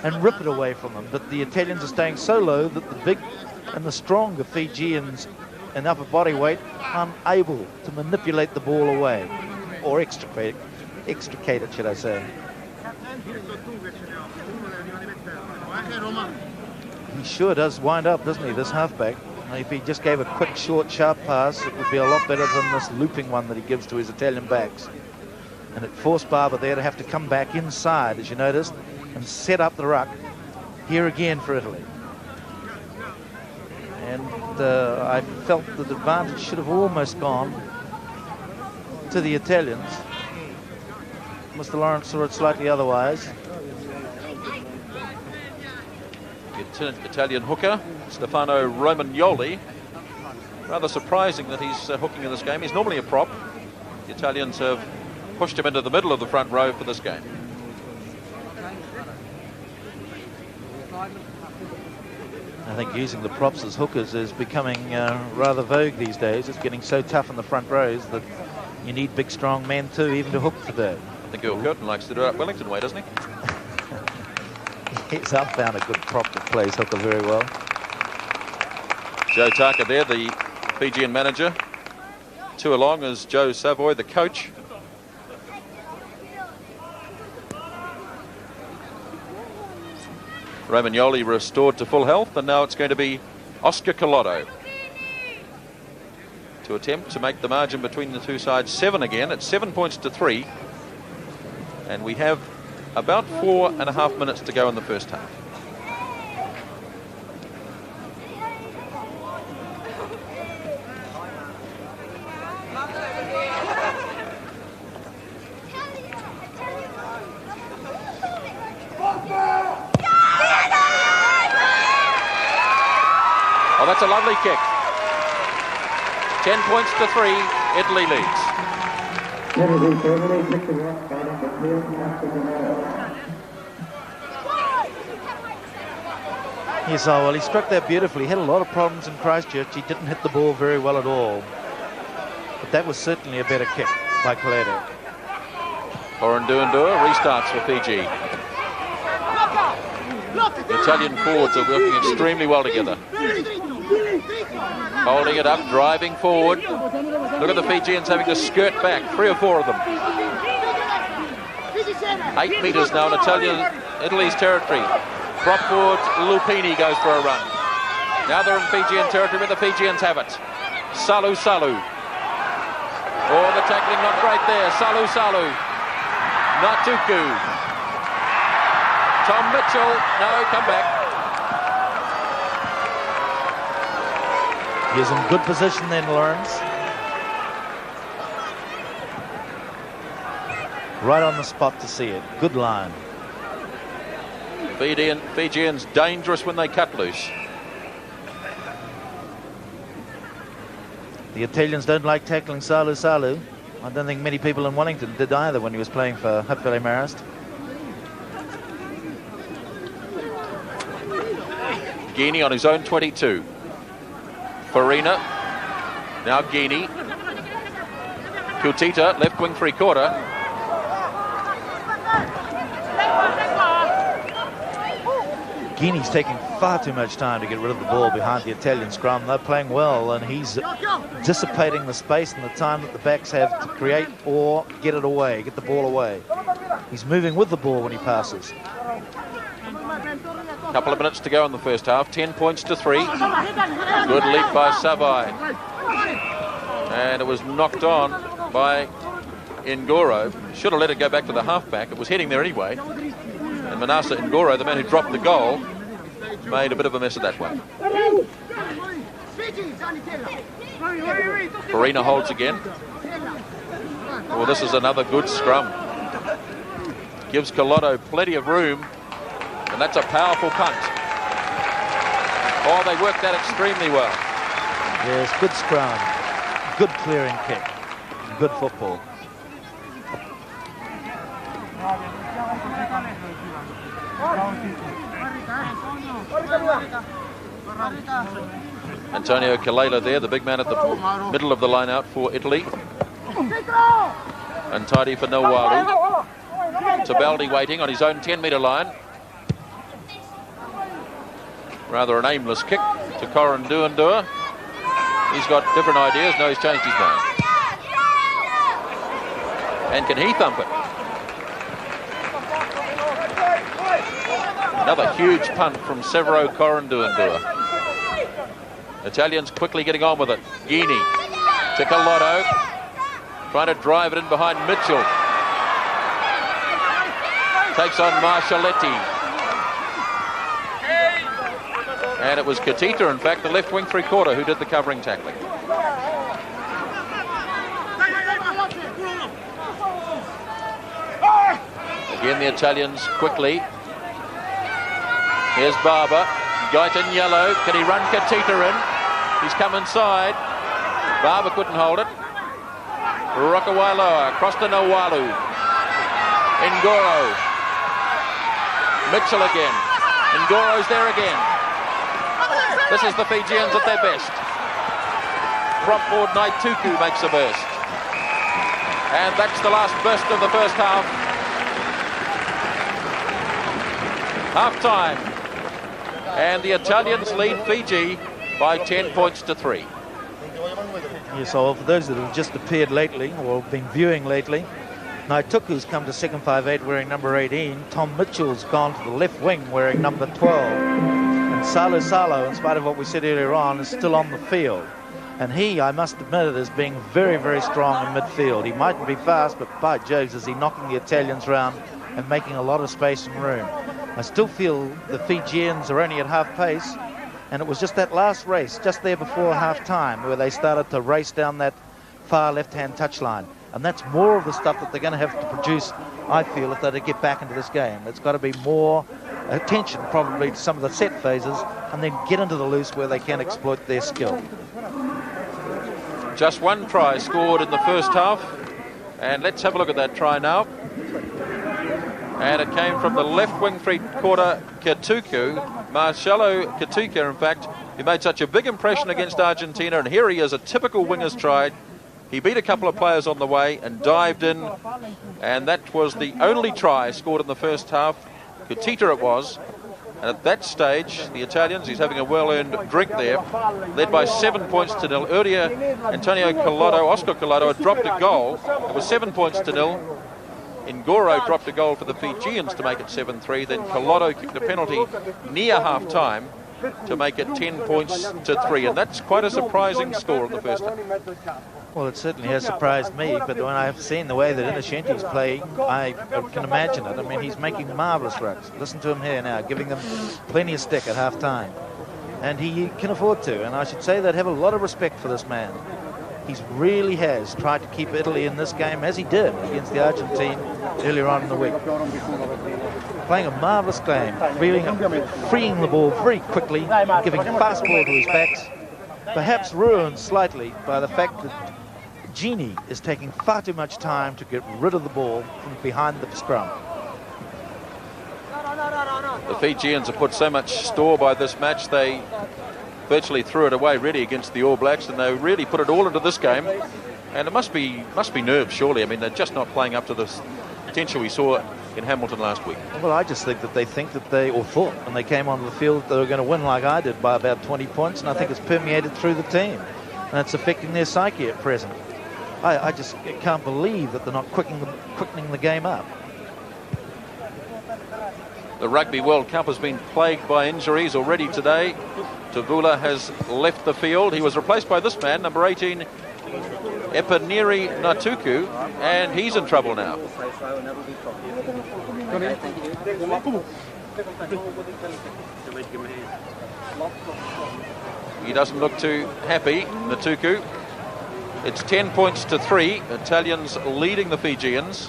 and rip it away from them, but the Italians are staying so low that the big and the stronger Fijians in upper body weight are unable to manipulate the ball away, or extricate it, should I say. He sure does wind up, doesn't he, this halfback? If he just gave a quick, short, sharp pass, it would be a lot better than this looping one that he gives to his Italian backs. And it forced Barber there to have to come back inside, as you noticed, and set up the ruck here again for Italy. And I felt that the advantage should have almost gone to the Italians. Mr. Lawrence saw it slightly otherwise. Italian hooker, Stefano Romagnoli. Rather surprising that he's hooking in this game. He's normally a prop. The Italians have pushed him into the middle of the front row for this game. I think using the props as hookers is becoming rather vogue these days. It's getting so tough in the front rows that you need big, strong men too, even to hook today. I think Earl Curtin likes to do it up Wellington way, doesn't he? Yes, I've found a good prop that plays hooker very well. Joe Taka there, the Fijian manager. Two along is Joe Savoy, the coach. Romagnoli restored to full health, and now it's going to be Oscar Collodo to attempt to make the margin between the two sides 7 again. It's 7 points to 3, and we have about 4.5 minutes to go in the first half. Oh, that's a lovely kick. 10 points to 3, Italy leads. Yes, oh, well, he struck that beautifully. He had a lot of problems in Christchurch. He didn't hit the ball very well at all. But that was certainly a better kick by Collodo. Koroduadua restarts for Fiji. The Italian forwards are working extremely well together. Holding it up, driving forward. Look at the Fijians having to skirt back, 3 or 4 of them. 8 metres now in Italy's territory. Prop forward Lupini goes for a run. Now they're in Fijian territory, but the Fijians have it. Salu. Oh, the tackling not great there. Salu. Natuku. Tom Mitchell. No, come back. He's in good position then, Lawrence. Right on the spot to see it. Good line. Fijians dangerous when they cut loose. The Italians don't like tackling Salu. I don't think many people in Wellington did either when he was playing for Hapvele Marist. Guinea on his own 22. Farina. Now Guinea. Cuttitta, left wing 3/4. Guinea's taking far too much time to get rid of the ball behind the Italian scrum. They're playing well, and he's dissipating the space and the time that the backs have to create or get it away, get the ball away. He's moving with the ball when he passes. Couple of minutes to go in the first half. 10 points to 3. Good leap by Savai. And it was knocked on by Ngoro. Should have let it go back to the halfback. It was heading there anyway. And Manasa Ngoro, the man who dropped the goal, made a bit of a mess of that one. Farina holds again. Well, this is another good scrum. Gives Collodo plenty of room. And that's a powerful punt. Oh, they worked that extremely well. Yes, good scrum. Good clearing kick. good football. Antonio Collodo there, the big man at the middle of the line out for Italy. Untidy for Naivilawasa. Tabaldi waiting on his own 10-metre line. Rather an aimless kick to Koroduadua. He's got different ideas. No, he's changed his mind. And can he thump it? Another huge punt from Severo Koroduadua. Italians quickly getting on with it. Guini to Collodo. Trying to drive it in behind Mitchell. Takes on Mascioletti. And it was Cuttitta, in fact, the left wing three-quarter, who did the covering tackling. Again, the Italians quickly. Here's Barber. Guyton yellow. Can he run Cuttitta in? He's come inside. Barber couldn't hold it. Rokawailoa across to Nawalu. Ngoro. Mitchell again. Ngoro's there again. This is the Fijians at their best. Prop forward Naituku makes a burst. And that's the last burst of the first half. Half time. And the Italians lead Fiji by 10 points to 3. Yes, so for those that have just appeared lately or been viewing lately, Naituku's come to second 5'8" wearing number 18. Tom Mitchell's gone to the left wing wearing number 12. And Salo, in spite of what we said earlier on, is still on the field. And he, I must admit it, is being very, very strong in midfield. He mightn't be fast, but by Joves, is he knocking the Italians round and making a lot of space and room. I still feel the Fijians are only at half pace, and it was just that last race, just there before half-time, where they started to race down that far left-hand touchline. And that's more of the stuff that they're going to have to produce, I feel, if they're to get back into this game. It's got to be more attention, probably, to some of the set phases, and then get into the loose where they can exploit their skill. Just one try scored in the first half. And let's have a look at that try now. And it came from the left wing three-quarter Kituku. Marcelo Cuttitta, in fact, he made such a big impression against Argentina, and here he is, a typical winger's try. He beat a couple of players on the way and dived in, and that was the only try scored in the first half. Cuttitta it was, and at that stage, the Italians, he's having a well-earned drink there, led by 7 points to 0. Earlier, Oscar Collodo had dropped a goal. It was 7 points to 0. Ngoro dropped a goal for the Fijians to make it 7-3. Then Collodo kicked a penalty near half-time to make it 10 points to 3. And that's quite a surprising score in the first half. Well, it certainly has surprised me, but when I've seen the way that Innocenti's playing, I can imagine it. I mean, he's making marvellous runs. Listen to him here now, giving them plenty of stick at half-time. And he can afford to, and I should say that I have a lot of respect for this man. He really has tried to keep Italy in this game, as he did against the Argentine earlier on in the week. Playing a marvellous game, freeing the ball very quickly, giving fast ball to his backs, perhaps ruined slightly by the fact that Guini is taking far too much time to get rid of the ball from behind the scrum. The Fijians have put so much store by this match, they virtually threw it away really against the All Blacks, and they really put it all into this game. And it must be nerves, surely. I mean, they're just not playing up to the potential we saw in Hamilton last week. Well, I just think that they think that or thought when they came onto the field, they were going to win like I did by about 20 points, and I think it's permeated through the team, and it's affecting their psyche at present. I just can't believe that they're not quickening the game up. The Rugby World Cup has been plagued by injuries already today. Tavula has left the field. He was replaced by this man, number 18, Epineri Natuku, and he's in trouble now. He doesn't look too happy, Natuku. It's 10 points to 3. Italians leading the Fijians.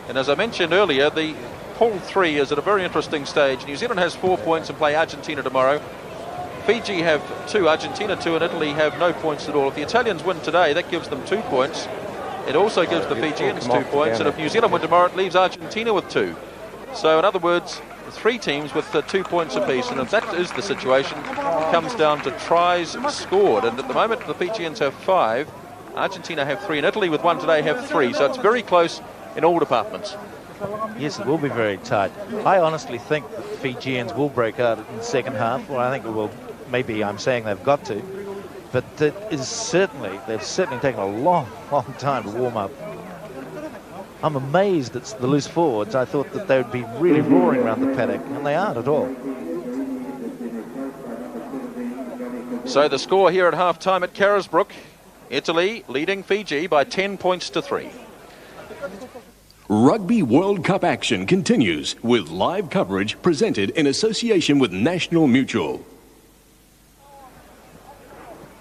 And as I mentioned earlier, the Pool 3 is at a very interesting stage. New Zealand has 4 points and play Argentina tomorrow. Fiji have 2, Argentina 2, and Italy have no points at all. If the Italians win today, that gives them 2 points. it also gives the Fijians 2 points, and if New Zealand win tomorrow, it leaves Argentina with 2. So in other words, 3 teams with 2 points apiece, and if that is the situation, it comes down to tries scored. And at the moment, the Fijians have 5, Argentina have 3, and Italy with 1 today have 3. So it's very close in all departments. Yes, it will be very tight. I honestly think that the Fijians will break out in the second half. Well, I think it will. Maybe I'm saying they've got to, but they've certainly taken a long time to warm up. I'm amazed it's the loose forwards. I thought that they would be really roaring around the paddock, and they aren't at all. So the score here at half-time at Carisbrook, Italy leading Fiji by 10 points to 3. Rugby World Cup action continues with live coverage presented in association with National Mutual.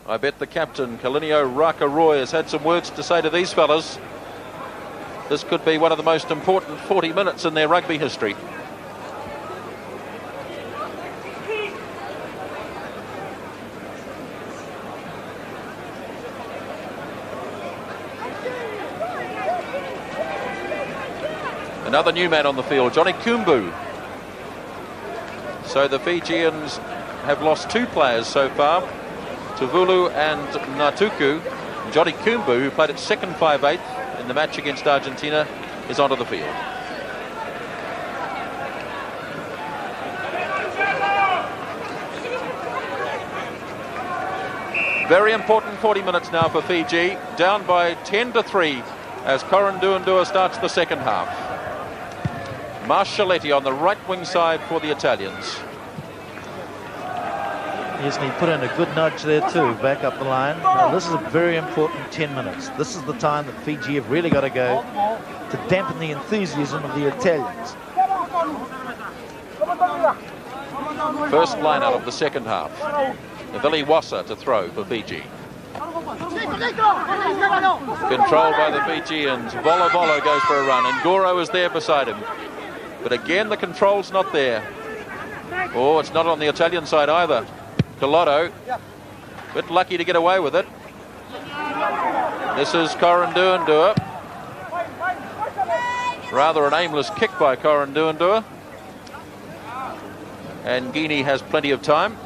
I bet the captain, Kalinio Raka-Roy, has had some words to say to these fellas. This could be one of the most important 40 minutes in their rugby history. Another new man on the field, Johnny Kumbu. So the Fijians have lost 2 players so far, Tuvulu and Natuku. Johnny Kumbu, who played at second 5/8 in the match against Argentina, is onto the field. Very important 40 minutes now for Fiji, down by 10 to 3 as Koroduadua starts the second half. Mascioletti on the right wing side for the Italians. Yes, and he put in a good nudge there too, back up the line. Now, this is a very important 10 minutes. This is the time that Fiji have really got to go to dampen the enthusiasm of the Italians. First line out of the second half. Naivilawasa to throw for Fiji. Controlled by the Fijians. Volo goes for a run, and Qoro is there beside him. But again, the control's not there. Oh, it's not on the Italian side either. Collodo, bit lucky to get away with it. This is Koroduadua. Rather an aimless kick by Koroduadua. And Guinea has plenty of time.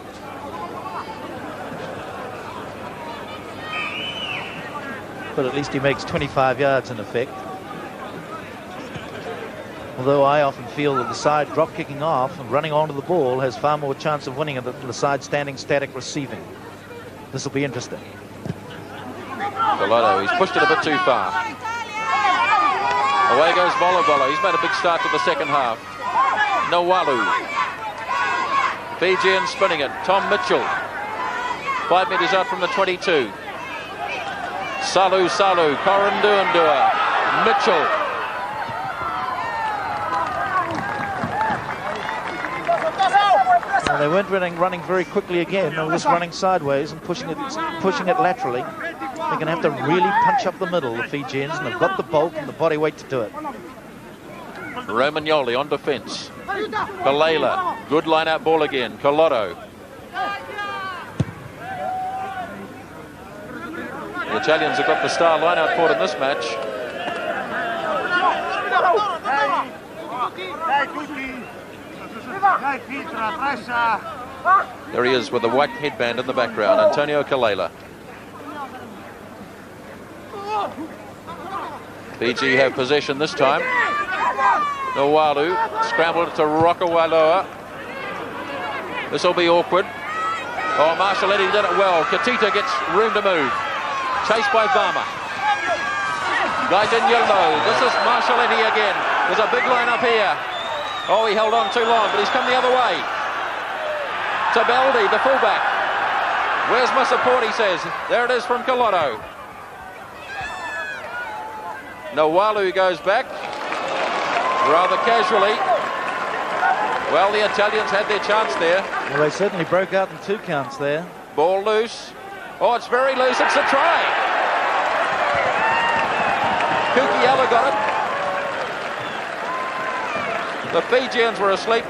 But at least he makes 25 yards in effect. Although I often feel that the side drop kicking off and running onto the ball has far more chance of winning than the side standing static receiving. This will be interesting. Collodo, he's pushed it a bit too far. Away goes Volo. He's made a big start to the second half. Nawalu. Fijian spinning it. Tom Mitchell. 5 metres out from the 22. Salu. Koroduadua. Mitchell. They weren't running very quickly again. They were just running sideways and pushing it laterally. They're going to have to really punch up the middle, the Fijians, and they've got the bulk and the body weight to do it. Romagnoli on defence. Kalela, good line-out ball again. Collodo. The Italians have got the star line-out forward in this match. There he is with the white headband in the background, Antonio Kalela. Fiji have possession this time. Nawalu scrambled it to Rokawaloa. This will be awkward. Oh, Mascioletti did it well. Cuttitta gets room to move. Chased by Varma. Guys in yellow. This is Mascioletti again. There's a big line up here. Oh, he held on too long, but he's come the other way. Tabeldi, the fullback. Where's my support, he says. There it is from Collodo. Nawalu goes back. Rather casually. Well, the Italians had their chance there. Well, they certainly broke out in 2 counts there. Ball loose. Oh, it's very loose. It's a try. Cucchiella got it. The Fijians were asleep,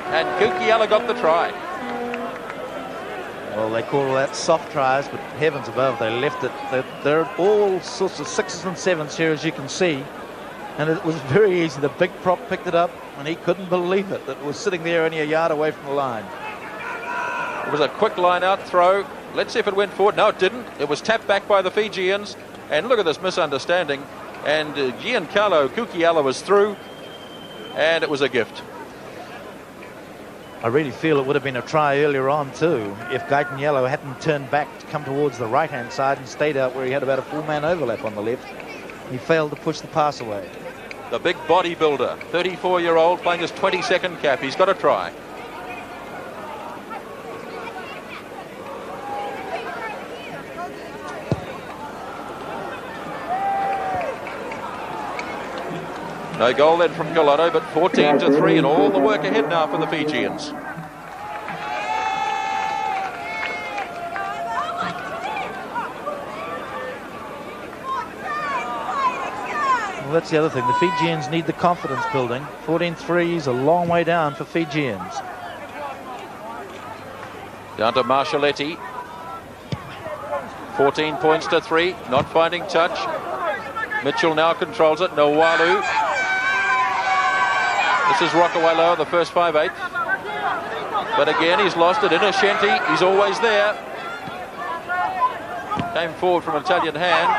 and Cucchiella got the try. Well, they call that soft tries, but heavens above, they left it. They're all sorts of 6s and 7s here, as you can see. And it was very easy. The big prop picked it up, and he couldn't believe it. It was sitting there only a yard away from the line. It was a quick line-out throw. Let's see if it went forward. No, it didn't. It was tapped back by the Fijians. And look at this misunderstanding. And Giancarlo Cucchiella was through, and it was a gift. I really feel it would have been a try earlier on too if Gaetaniello hadn't turned back to come towards the right-hand side and stayed out where he had about a 4-man overlap on the left. He failed to push the pass away. The big bodybuilder, 34-year-old, playing his 22nd cap. He's got a try. No goal then from Collodo, but 14-3, and all the work ahead now for the Fijians. Well, that's the other thing. The Fijians need the confidence building. 14-3 is a long way down for Fijians. Down to Mascioletti. 14 points to 3, not finding touch. Mitchell now controls it. Nawalu. This is Rockaway the first 5/8. But again, he's lost it. Innocenti, he's always there. Came forward from an Italian hand.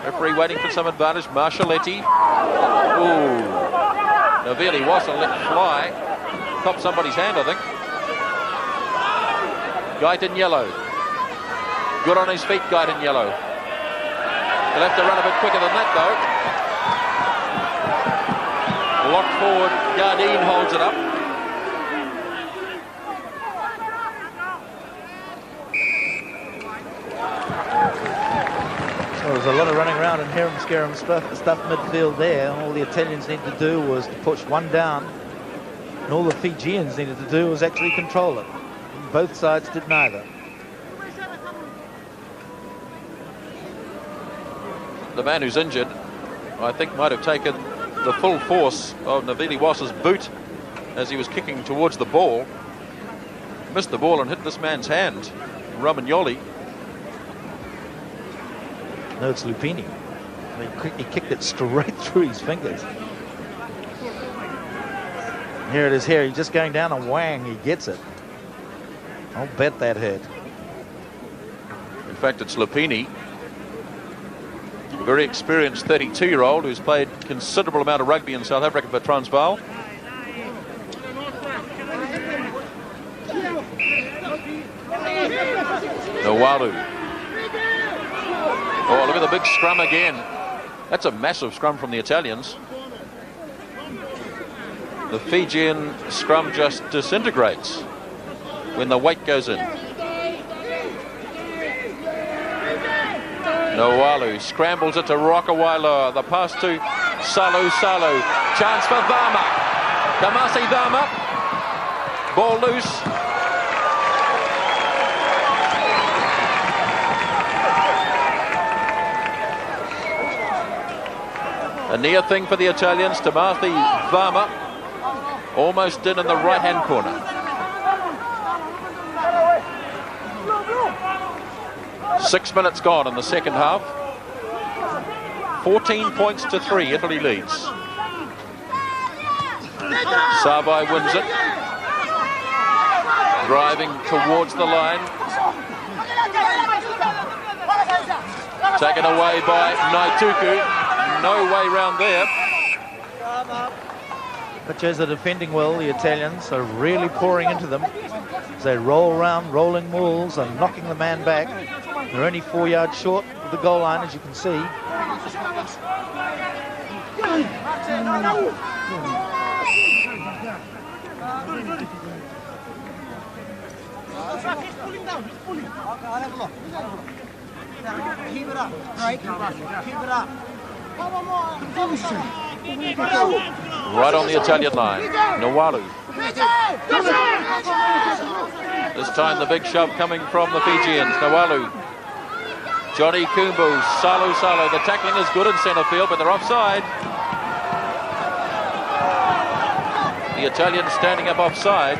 Referee waiting for some advantage. Mascioletti. Ooh. Naivilawasa let fly. Topped somebody's hand, I think. Gaetaniello. Good on his feet, Gaetaniello. He'll have to run a bit quicker than that, though. Locked forward, Jardine holds it up. So there's a lot of running around and harem-scarum stuff midfield there. All the Italians needed to do was to push one down, and all the Fijians needed to do was actually control it. And both sides did neither. The man who's injured, I think, might have taken the full force of Naivilawasa's boot as he was kicking towards the ball. Missed the ball and hit this man's hand, Romagnoli. No, it's Lupini. He kicked it straight through his fingers. Here it is here. He's just going down and whang, he gets it. I'll bet that hurt. In fact, it's Lupini, a very experienced 32-year-old who's played considerable amount of rugby in South Africa for Transvaal. Nawalu. Oh, look at the big scrum again. That's a massive scrum from the Italians. The Fijian scrum just disintegrates when the weight goes in. Nawalu scrambles it to Rockaway. The pass to Salu. Chance for Varma. Damasi Varma. Ball loose. A near thing for the Italians. Damasi Varma. Almost in the right-hand corner. Six minutes gone in the second half. 14 points to 3, Italy leads. Savai wins it. Driving towards the line. Taken away by Naituku. No way round there. But as they're defending well, the Italians are really pouring into them. As they roll around, rolling mauls and knocking the man back. They're only 4 yards short of the goal line, as you can see. Keep it up, right? Keep it up. Right on the Italian line. Nawalu. This time the big shove coming from the Fijians. Nawalu. Johnny Kumbu. Salu. The tackling is good in centre field, but they're offside. The Italians standing up offside.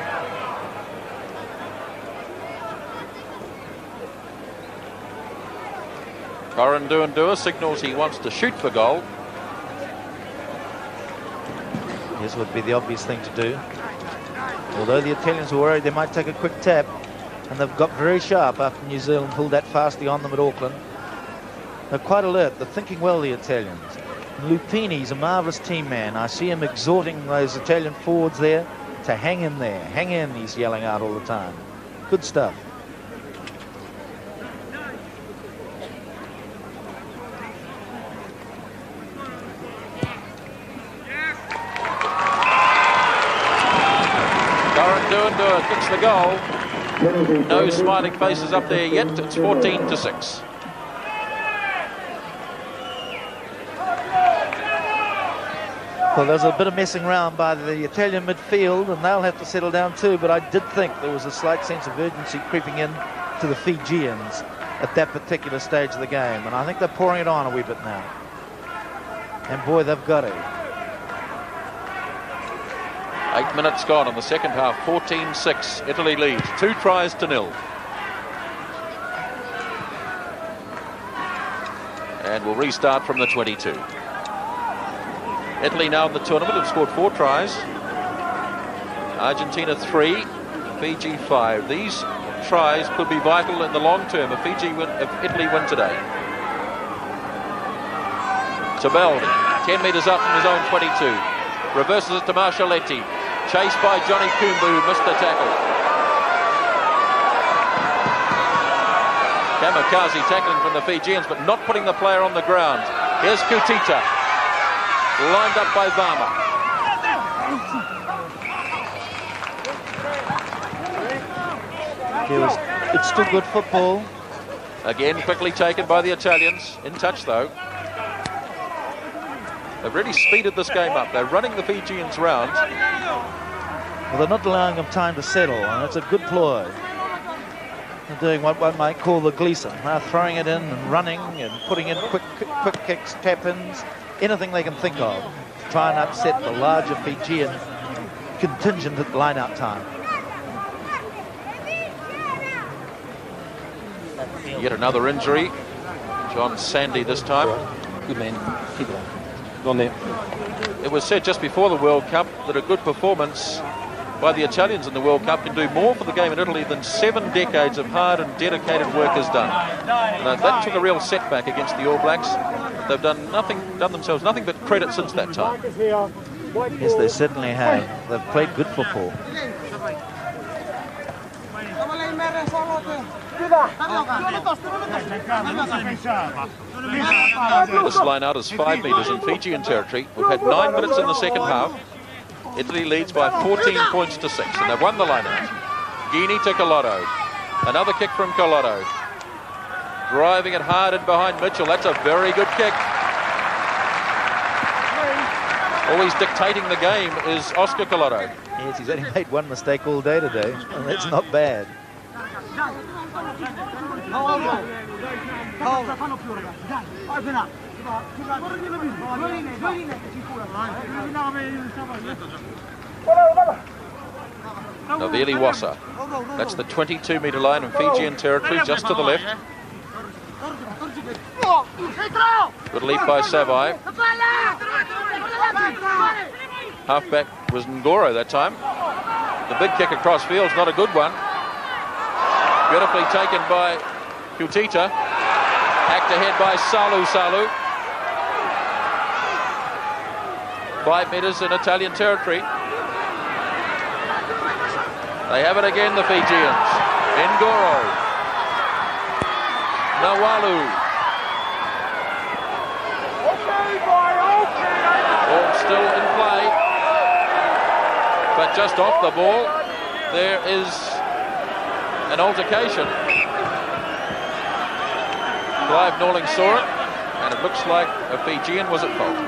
Koroduadua signals he wants to shoot for goal. This would be the obvious thing to do. Although the Italians were worried they might take a quick tap, and they've got very sharp after New Zealand pulled that fastly on them at Auckland. They're quite alert. They're thinking well, the Italians. Lupini's a marvellous team man. I see him exhorting those Italian forwards there to hang in there. Hang in, he's yelling out all the time. Good stuff. Koroduadua kicks the goal. No smiling faces up there yet. It's 14-6. Well, there's a bit of messing around by the Italian midfield, and they'll have to settle down too, but I did think there was a slight sense of urgency creeping in to the Fijians at that particular stage of the game, and I think they're pouring it on a wee bit now. And boy, they've got it. 8 minutes gone in the second half. 14-6. Italy leads 2-0. And we'll restart from the 22. Italy now in the tournament have scored 4 tries. Argentina 3, Fiji 5. These tries could be vital in the long term if Italy win today. Tabeldi, 10 metres up from his own 22. Reverses it to Mascioletti. Chased by Johnny Kumbu, who missed the tackle. Kamikaze tackling from the Fijians, but not putting the player on the ground. Here's Cuttitta, lined up by Varma. It's still good football. Again, quickly taken by the Italians. In touch, though. They've really speeded this game up. They're running the Fijians round. Well, they're not allowing them time to settle, and it's a good ploy. They're doing what one might call the Gleason. They're throwing it in and running and putting in quick kicks, tap-ins, anything they can think of to try and upset the larger Fijian contingent at line-out time. Yet another injury. John Sandy this time. Good man. Keep it on there. It was said just before the World Cup that a good performance by the Italians in the World Cup can do more for the game in Italy than 7 decades of hard and dedicated work has done. And that took a real setback against the All Blacks. They've done themselves nothing but credit since that time. Yes, they certainly have. They've played good football. This line out is 5 metres in Fijian territory. We've had 9 minutes in the second half. Italy leads by 14 points to 6, and they've won the line out. Guinea to Collodo. Another kick from Collodo. Driving it hard in behind Mitchell. That's a very good kick. Always dictating the game is Oscar Collodo. Yes, he's only made one mistake all day today, and that's not bad. Naivilawasa. That's the 22-metre line in Fijian territory, just to the left. Good leap by Savai. Halfback was Qoro that time. The big kick across field's not a good one. Beautifully taken by Cuttitta. Hacked ahead by Salu. 5 metres in Italian territory. They have it again, the Fijians. Qoro. Nawalu. Ball still in play. But just off the ball, there is an altercation. Clive Norling saw it, and it looks like a Fijian was at fault.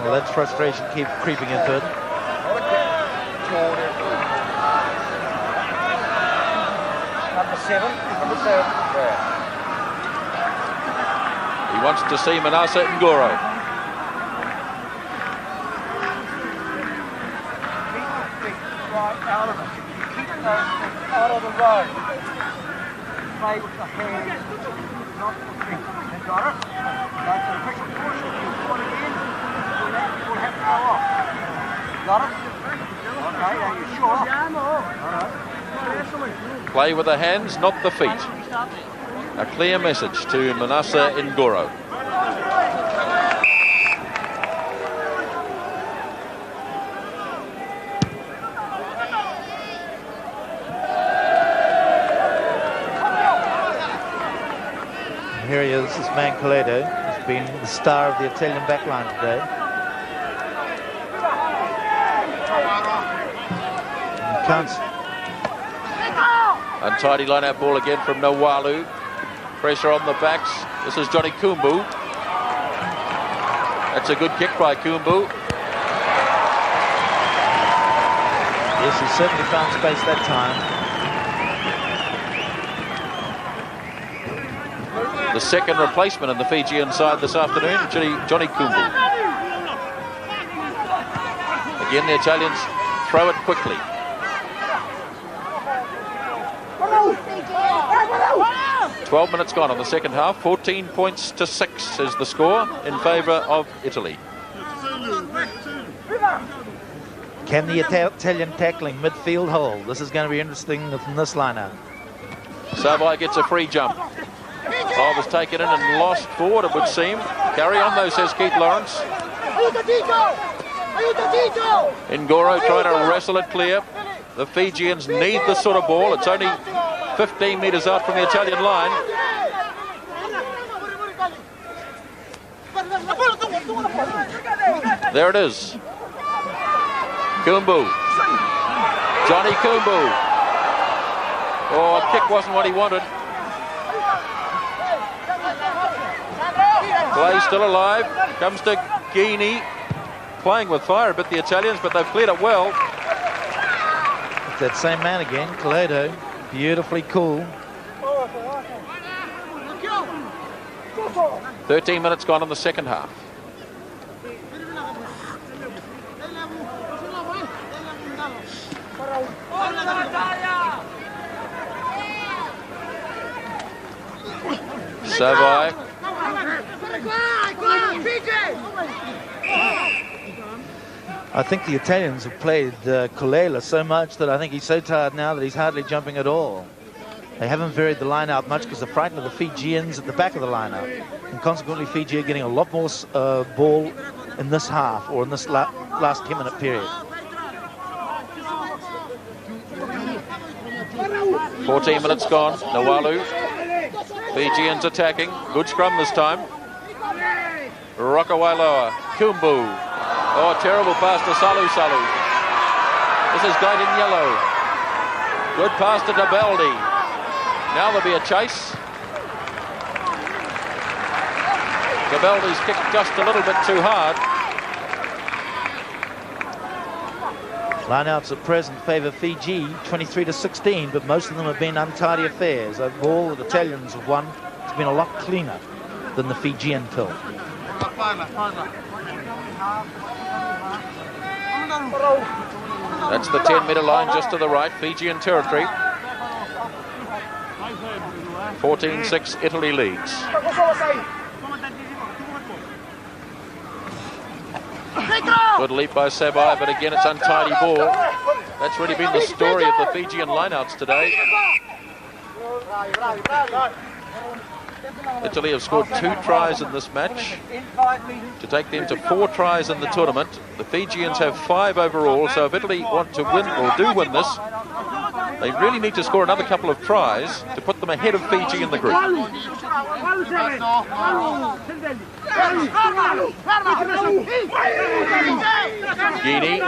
Well, that's frustration keep creeping into it. Number 7. He wants to see Manasa Qoro. Out of the road. play with the hands, not the feet. You got it? That's the quick portion. You do it again. You'll have to go off. Got it? Okay, are you sure? Alright. Play with the hands, not the feet. A clear message to Manasa in Qoro. Here he is, this man Collodo. He's been the star of the Italian backline today. And can't. Untidy line-out ball again from Nawalu. Pressure on the backs. This is Johnny Kumbu. That's a good kick by Kumbu. Yes, he certainly found space that time. The second replacement in the Fijian side this afternoon, Johnny Kumbu. Again, the Italians throw it quickly. 12 minutes gone on the second half. 14 points to 6 is the score in favour of Italy. Can the Italian tackling midfield hold? This is going to be interesting in this lineup. Savai gets a free jump. Ball was taken in and lost forward, it would seem. Carry on though, says Keith Lawrence. Ngoro trying to wrestle it clear. The Fijians need this sort of ball. It's only 15 metres out from the Italian line. There it is. Kumbu. Johnny Kumbu. Oh, a kick wasn't what he wanted. Play still alive. Comes to Guinea. Playing with fire a bit, the Italians, but they've cleared it well. It's that same man again, Collodo. Beautifully cool. 13 minutes gone in the second half. Savai. I think the Italians have played Cucchiella so much that I think he's so tired now that he's hardly jumping at all. They haven't varied the line out much because they're frightened of the Fijians at the back of the lineup. And consequently, Fiji are getting a lot more ball in this half or in this last 10-minute period. 14 minutes gone. Nawalu. Fijians attacking. Good scrum this time. Rokawailoa. Kumbu. Oh, terrible pass to Salu. This is Gaiden Yellow. Good pass to Dabeldi. Now there'll be a chase. Dabeldi's kicked just a little bit too hard. Lineouts at present favour Fiji 23-16, but most of them have been untidy affairs. Overall, the Italians have won. It's been a lot cleaner than the Fijian tilt. That's the 10-metre line just to the right, Fijian territory. 14-6, Italy leads. Good leap by Savai, but again it's untidy ball. That's really been the story of the Fijian lineouts today. Italy have scored 2 tries in this match to take them to 4 tries in the tournament. The Fijians have 5 overall, so if Italy want to win or do win this, they really need to score another couple of tries to put them ahead of Fiji in the group. Guinea.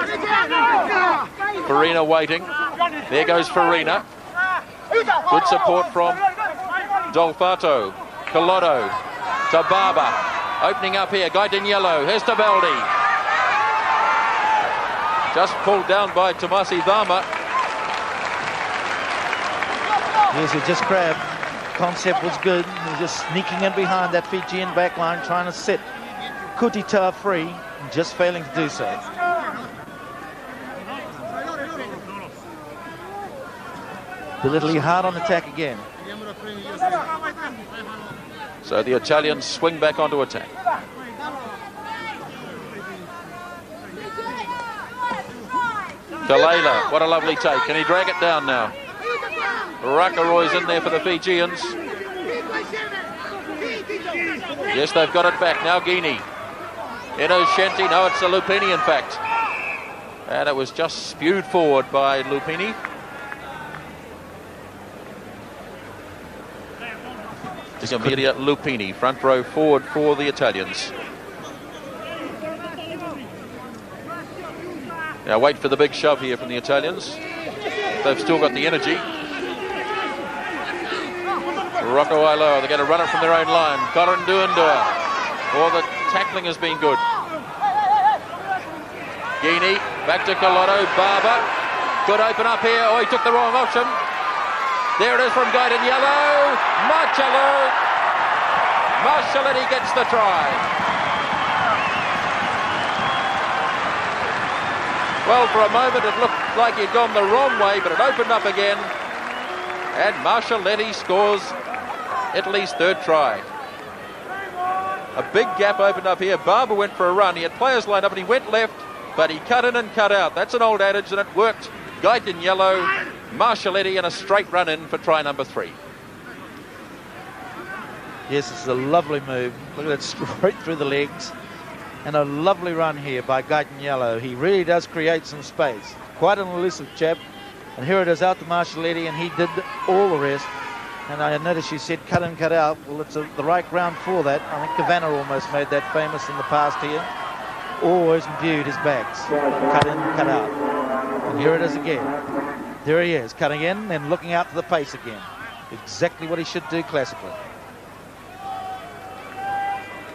Farina waiting. There goes Farina. Good support from Dolfato. Collodo to Barber. Opening up here. Gaiden Yellow. Here's Dabeldi. Just pulled down by Tomasi Dharma. Yes, he just grabbed. Concept was good. He was just sneaking in behind that Fijian backline, trying to set Cuttitta free, and just failing to do so. But Italy hard on attack again. So the Italians swing back onto attack. Cucchiella, what a lovely take. Can he drag it down now? Rakaroy's in there for the Fijians. Yes, they've got it back. Now Guinea. Shenty. No, it's a Lupini, in fact. And it was just spewed forward by Lupini. Just immediate Lupini, front row forward for the Italians. Now wait for the big shove here from the Italians. They've still got the energy. Rocco-Ailoa, they're going to run it from their own line. Koroduadua. Oh, the tackling has been good. Guinea, back to Collodo. Barber could open up here. Oh, he took the wrong option. There it is from Guided Yellow. Mascioletti gets the try. Well, for a moment it looked like he'd gone the wrong way, but it opened up again. And Mascioletti scores Italy's third try. A big gap opened up here. Barber went for a run. He had players lined up and he went left, but he cut in and cut out. That's an old adage and it worked. Guided in yellow, Mascioletti, and a straight run in for try number 3. Yes, it's a lovely move. Look at it, straight through the legs. And a lovely run here by Guided Yellow. He really does create some space. Quite an elusive chap. And here it is out to Mascioletti, and he did all the rest. And I noticed you said cut in, cut out. Well, it's the right ground for that. I think Kavanagh almost made that famous in the past here. Always viewed his backs. Cut in, cut out. And here it is again. There he is, cutting in and looking out for the pace again. Exactly what he should do classically.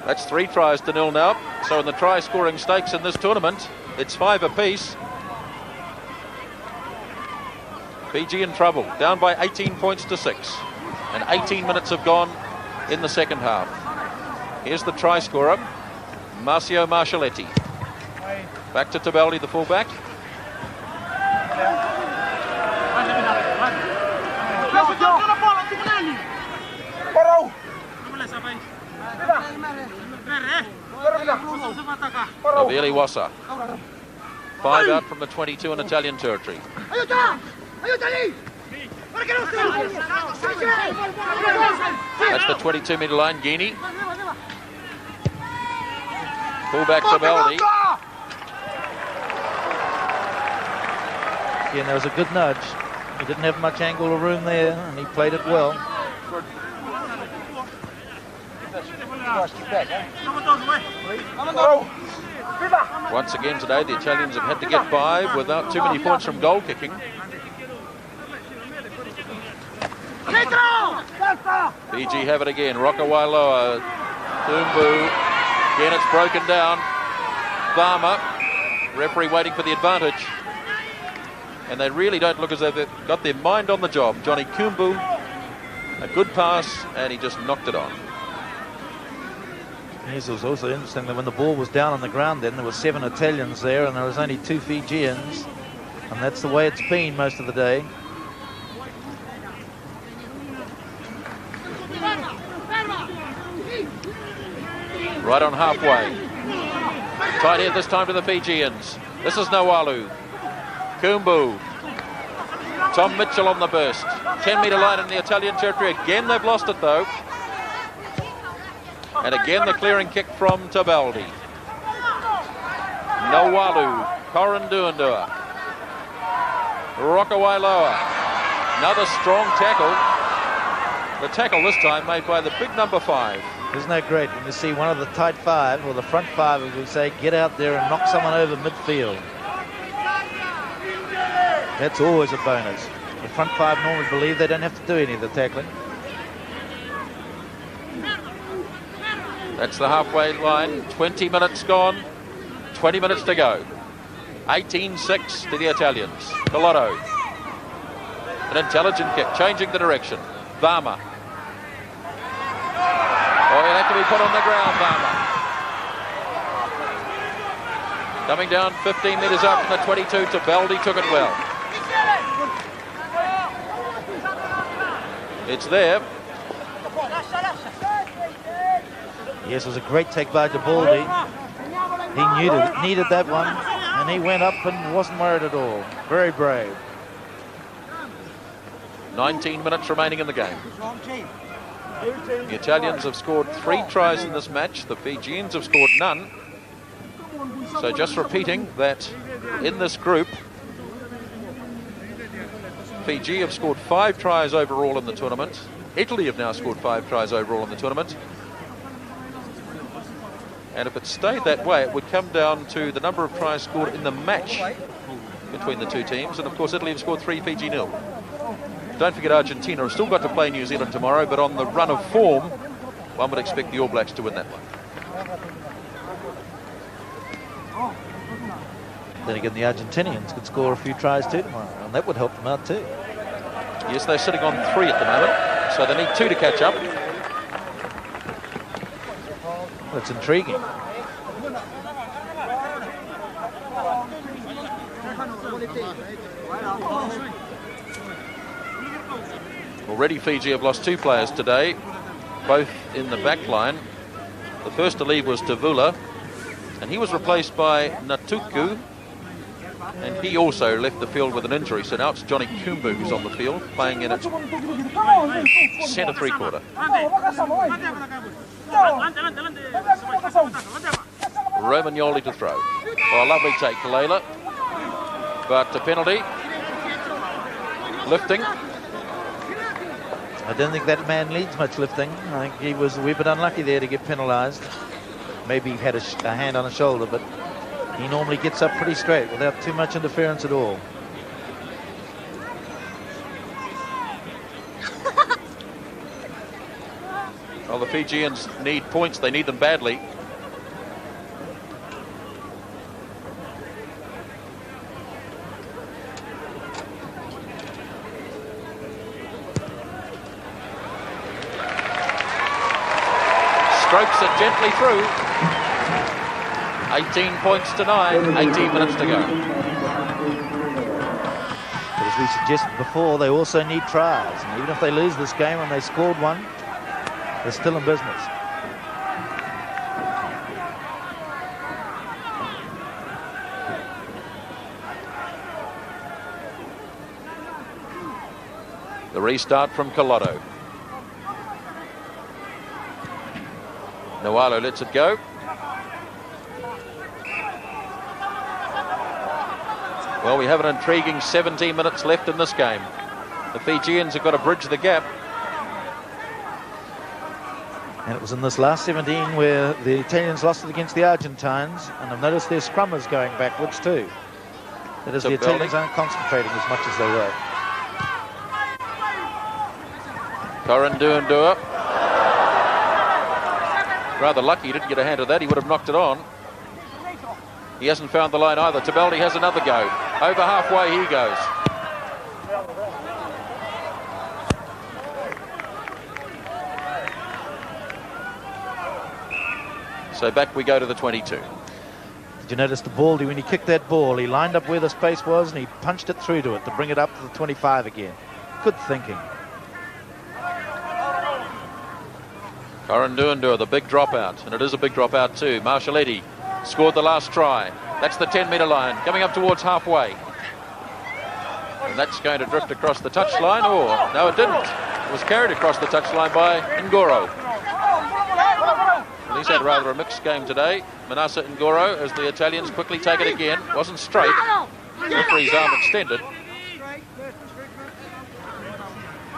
That's 3 tries to 0 now. So in the try scoring stakes in this tournament, it's 5 apiece. Fiji in trouble, down by 18 points to 6. And 18 minutes have gone in the second half. Here's the try scorer, Mascioletti. Back to Tabaldi, the fullback. Naivilawasa. 5 out from the 22 in Italian territory. That's the 22-metre line, Guinea. Fullback Tabaldi. Yeah, there was a good nudge. He didn't have much angle or room there, and he played it well. Once again today, the Italians have had to get by without too many points from goal kicking. Fiji have it again. Rocco-Ailoa, Tumbu. Again, it's broken down. Varma, referee waiting for the advantage. And they really don't look as though they've got their mind on the job. Johnny Kumbu, a good pass, and he just knocked it on. Yes, it was also interesting that when the ball was down on the ground then, there were 7 Italians there and there was only 2 Fijians. And that's the way it's been most of the day. Right on halfway. Tight here this time to the Fijians. This is Nawalu. Kumbu. Tom Mitchell on the burst. 10-metre line in the Italian territory. Again, they've lost it though. And again, the clearing kick from Tabaldi. Nawalu. Koroduadua. Rocco-Ailoa. Another strong tackle. The tackle this time made by the big number 5. Isn't that great when you see one of the tight 5, or the front 5, as we say, get out there and knock someone over midfield. That's always a bonus. The front 5 normally believe they don't have to do any of the tackling. That's the halfway line. 20 minutes gone. 20 minutes to go. 18-6 to the Italians. Collodo. An intelligent kick, changing the direction. Varma. Oh, he'll have to be put on the ground, Varma. Coming down 15 metres out from the 22, Tabaldi took it well. It's there. Yes, it was a great take by DeBaldi. He needed that one, and he went up and wasn't worried at all. Very brave. 19 minutes remaining in the game. The Italians have scored 3 tries in this match. The Fijians have scored none. So just repeating that in this group, Fiji have scored 5 tries overall in the tournament. Italy have now scored 5 tries overall in the tournament. And if it stayed that way, it would come down to the number of tries scored in the match between the two teams. And of course, Italy have scored 3, Fiji 0. Don't forget, Argentina have still got to play New Zealand tomorrow, but on the run of form, one would expect the All Blacks to win that one. Then again, the Argentinians could score a few tries too tomorrow, and that would help them out too. Yes, they're sitting on 3 at the moment, so they need 2 to catch up. Well, it's intriguing. Already Fiji have lost 2 players today, both in the back line. The first to leave was Tavula, and he was replaced by Natuku, and he also left the field with an injury. So now it's Johnny Kumbu who's on the field, playing in at centre 3/4. Romagnoli to throw. Oh, a lovely take, Kalela. But a penalty. Lifting. I don't think that man needs much lifting. I think he was a wee bit unlucky there to get penalised. Maybe he had a hand on his shoulder, but he normally gets up pretty straight without too much interference at all. Well, the Fijians need points. They need them badly. Strokes it gently through. 18 points to 9, 18 minutes to go. But as we suggested before, they also need tries. And even if they lose this game and they scored one, they're still in business. The restart from Collodo. Noalo lets it go. Well, we have an intriguing 17 minutes left in this game. The Fijians have got to bridge the gap. And it was in this last 17 where the Italians lost it against the Argentines, and I've noticed their scrummers going backwards too. That is, the Italians aren't concentrating as much as they were. Koroduadua. Rather lucky he didn't get a hand of that. He would have knocked it on. He hasn't found the line either. Tabeldi has another go. Over halfway he goes. So back we go to the 22. Did you notice the Baldy, when he kicked that ball, he lined up where the space was and he punched it through to it to bring it up to the 25 again. Good thinking. Koroduadua, the big dropout, and it is a big dropout too. Mascioletti scored the last try. That's the 10-metre line, coming up towards halfway. And that's going to drift across the touchline, or no, it didn't. It was carried across the touchline by Ngoro. Well, he's had rather a mixed game today. Manasa Ngoro, as the Italians quickly take it again. Wasn't straight. Referee's arm extended.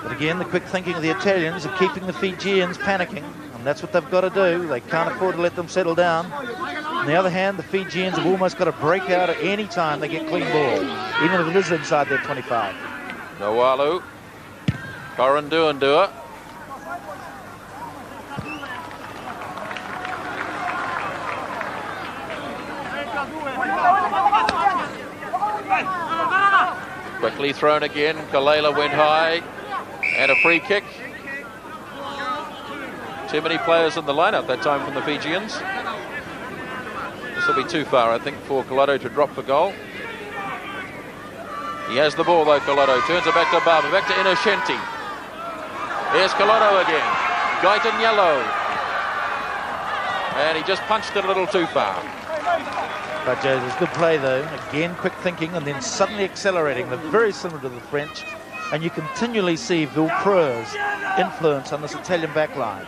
But again, the quick thinking of the Italians are keeping the Fijians panicking, and that's what they've got to do. They can't afford to let them settle down. On the other hand, the Fijians have almost got to break out at any time they get clean ball, even if it is inside their 25. Noalu. Koroduadua. Quickly thrown again. Kalela went high. And a free kick. Too many players in the lineup that time from the Fijians. This will be too far, I think, for Collodo to drop for goal. He has the ball though, Collodo. Turns it back to Barber, back to Innocenti. Here's Collodo again. Guyton yellow. And he just punched it a little too far. But Joe, there's good play though. Again, quick thinking and then suddenly accelerating. They're very similar to the French. And you continually see Villepreux's influence on this Italian back line.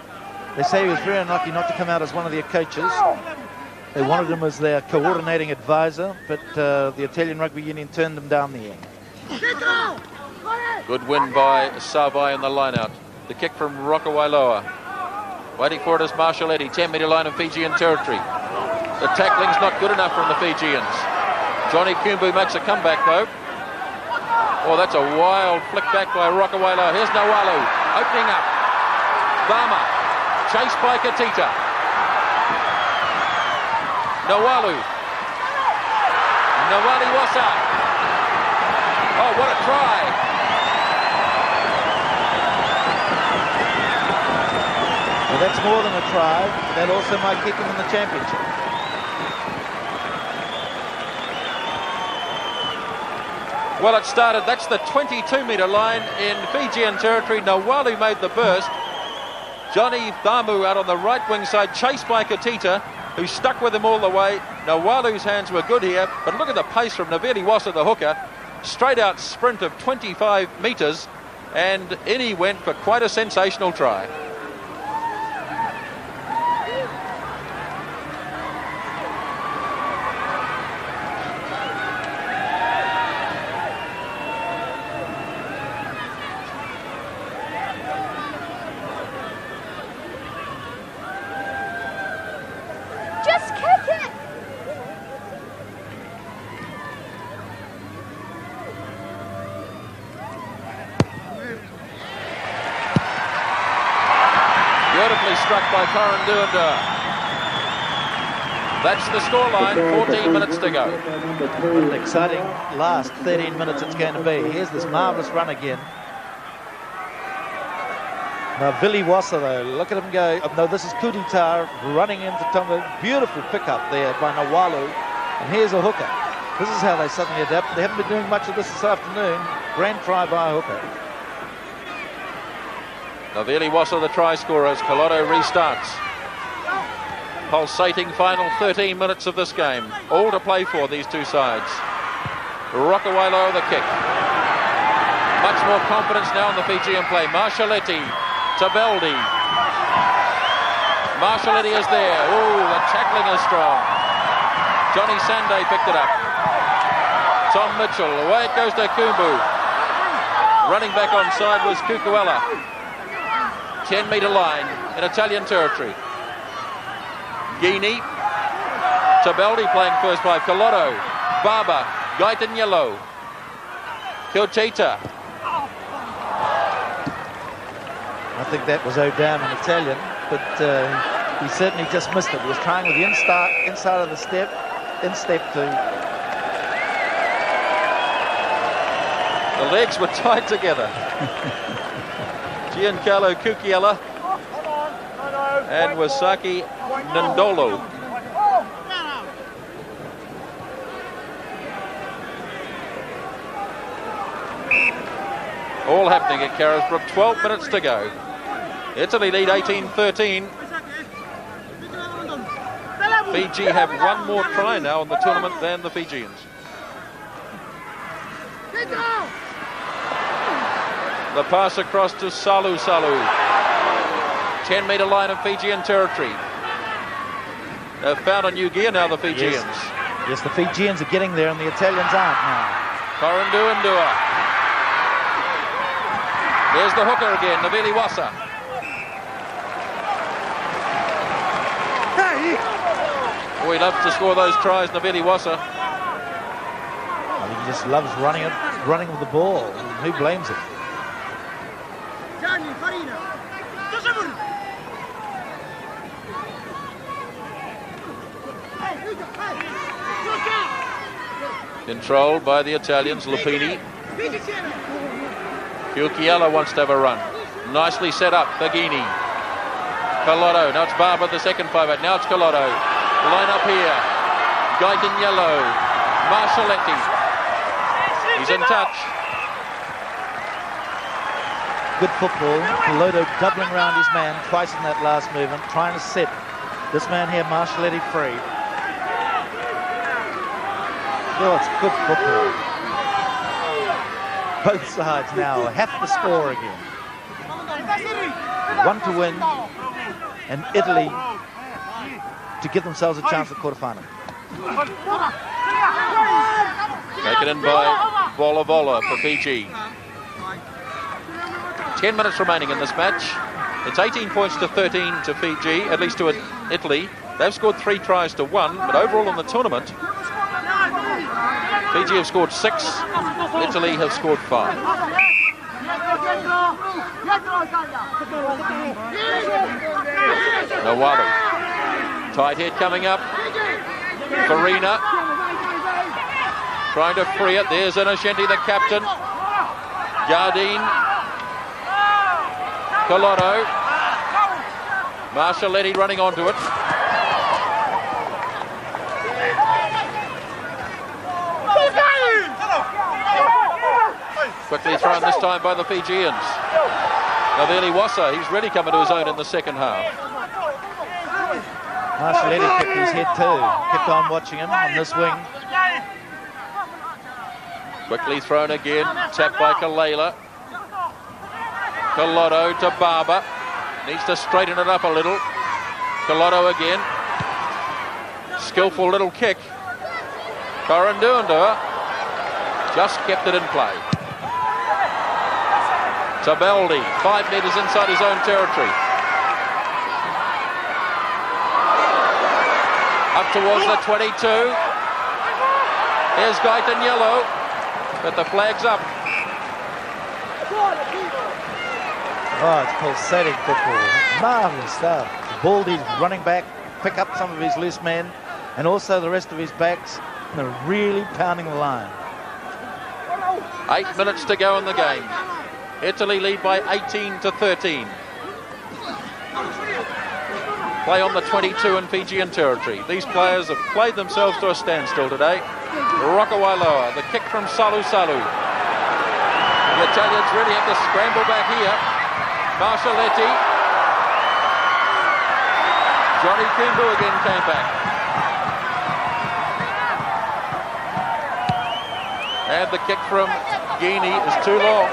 They say he was very unlucky not to come out as one of their coaches. They wanted him as their coordinating advisor, but the Italian Rugby Union turned him down the end. Good win by Savai in the line-out. The kick from Rocawailoa. Waiting for it is Mascioletti, 10-metre line of Fijian territory. The tackling's not good enough from the Fijians. Johnny Kumbu makes a comeback though. Oh, that's a wild flick back by Rocawailoa. Here's Nawalu, opening up. Bama, chased by Cuttitta. Naivilawasa. Oh, what a try. Well, that's more than a try. That also might keep him in the championship. Well, it started, that's the 22-metre line in Fijian territory. Nawalu made the burst. Johnny Thamu out on the right wing side, chased by Cuttitta, who stuck with him all the way. Nawalu's hands were good here, but look at the pace from Naivilawasa, the hooker. Straight out sprint of 25 metres, and in he went for quite a sensational try. Beautifully struck by Koroduadua. That's the scoreline, 14 minutes to go. What an exciting last 13 minutes it's going to be. Here's this marvellous run again. Now, Naivilawasa, though, look at him go. Oh, no, this is Cuttitta running into Tonga. Beautiful pickup there by Nawalu. And here's a hooker. This is how they suddenly adapt. They haven't been doing much of this afternoon. Grand try by a hooker. Naivilawasa, the try scorer, as Collodo restarts. Pulsating final 13 minutes of this game. All to play for, these two sides. Rocawailoa, the kick. Much more confidence now in the Fijian play. Mascioletti to Beldi. Mascioletti is there. Ooh, the tackling is strong. Johnny Sande picked it up. Tom Mitchell, away it goes to Kumbu. Running back onside was Cucchiella. 10-metre line in Italian territory. Guinea to Beldi, playing first 5. Collodo, Barber, Guyton yellow. Cuttitta. I think that was O'Dam in Italian, but he certainly just missed it. He was trying with the inside of the step, instep to. The legs were tied together. Giancarlo Cucchiella and Wasaki Ndolo. All happening at Carisbrook. 12 minutes to go. Italy lead 18-13. Fiji have one more try now in the tournament than the Fijians. The pass across to Salu. 10-metre line of Fijian territory. They've found a new gear now, the Fijians. Yes, the Fijians are getting there and the Italians aren't now. Koroduadua. There's the hooker again, Naivilawasa. Oh, he loves to score those tries, Naivilawasa. He just loves running with the ball. Who blames him? Controlled by the Italians, Lupini. Cucchiella wants to have a run. Nicely set up for Guinea. Collodo, now it's Barber, the second 5-8. Now it's Collodo. Line up here. Guyton yellow. Mascioletti. He's in touch. Good football. Collodo doubling around his man twice in that last movement, trying to set this man here, Mascioletti, free. Oh, it's good football. Both sides now have to score again. One to win, and Italy to give themselves a chance at quarterfinal. Taken in by Vola for Fiji. 10 minutes remaining in this match. It's 18 points to 13 to Fiji, at least to Italy. They've scored 3 tries to 1, but overall in the tournament, Fiji have scored 6, Italy have scored 5. Nawalu. Tight head coming up. Farina trying to free it. There's Innocenti, the captain. Jardine. Collodo. Mascioletti running onto it. Quickly thrown this time by the Fijians. Naivilawasa, he's really come into his own in the second half. Mascioletti kept his head too. Kept on watching him on this wing. Quickly thrown again. Tapped by Kalela. Collodo to Barber. Needs to straighten it up a little. Collodo again. Skillful little kick. Koroduadua just kept it in play. Tabeldi, 5 metres inside his own territory. Up towards the 22. Here's Guyton yellow, but the flag's up. Oh, it's pulsating football. Marvellous stuff. Baldy's running back, pick up some of his loose men, and also the rest of his backs. And they're really pounding the line. 8 minutes to go in the game. Italy lead by 18 to 13. Play on the 22 in Fijian territory. These players have played themselves to a standstill today. Rocawailoa, the kick from Salu. The Italians really have to scramble back here. Mascioletti. Johnny Kimbu again came back. And the kick from Guinea is too long.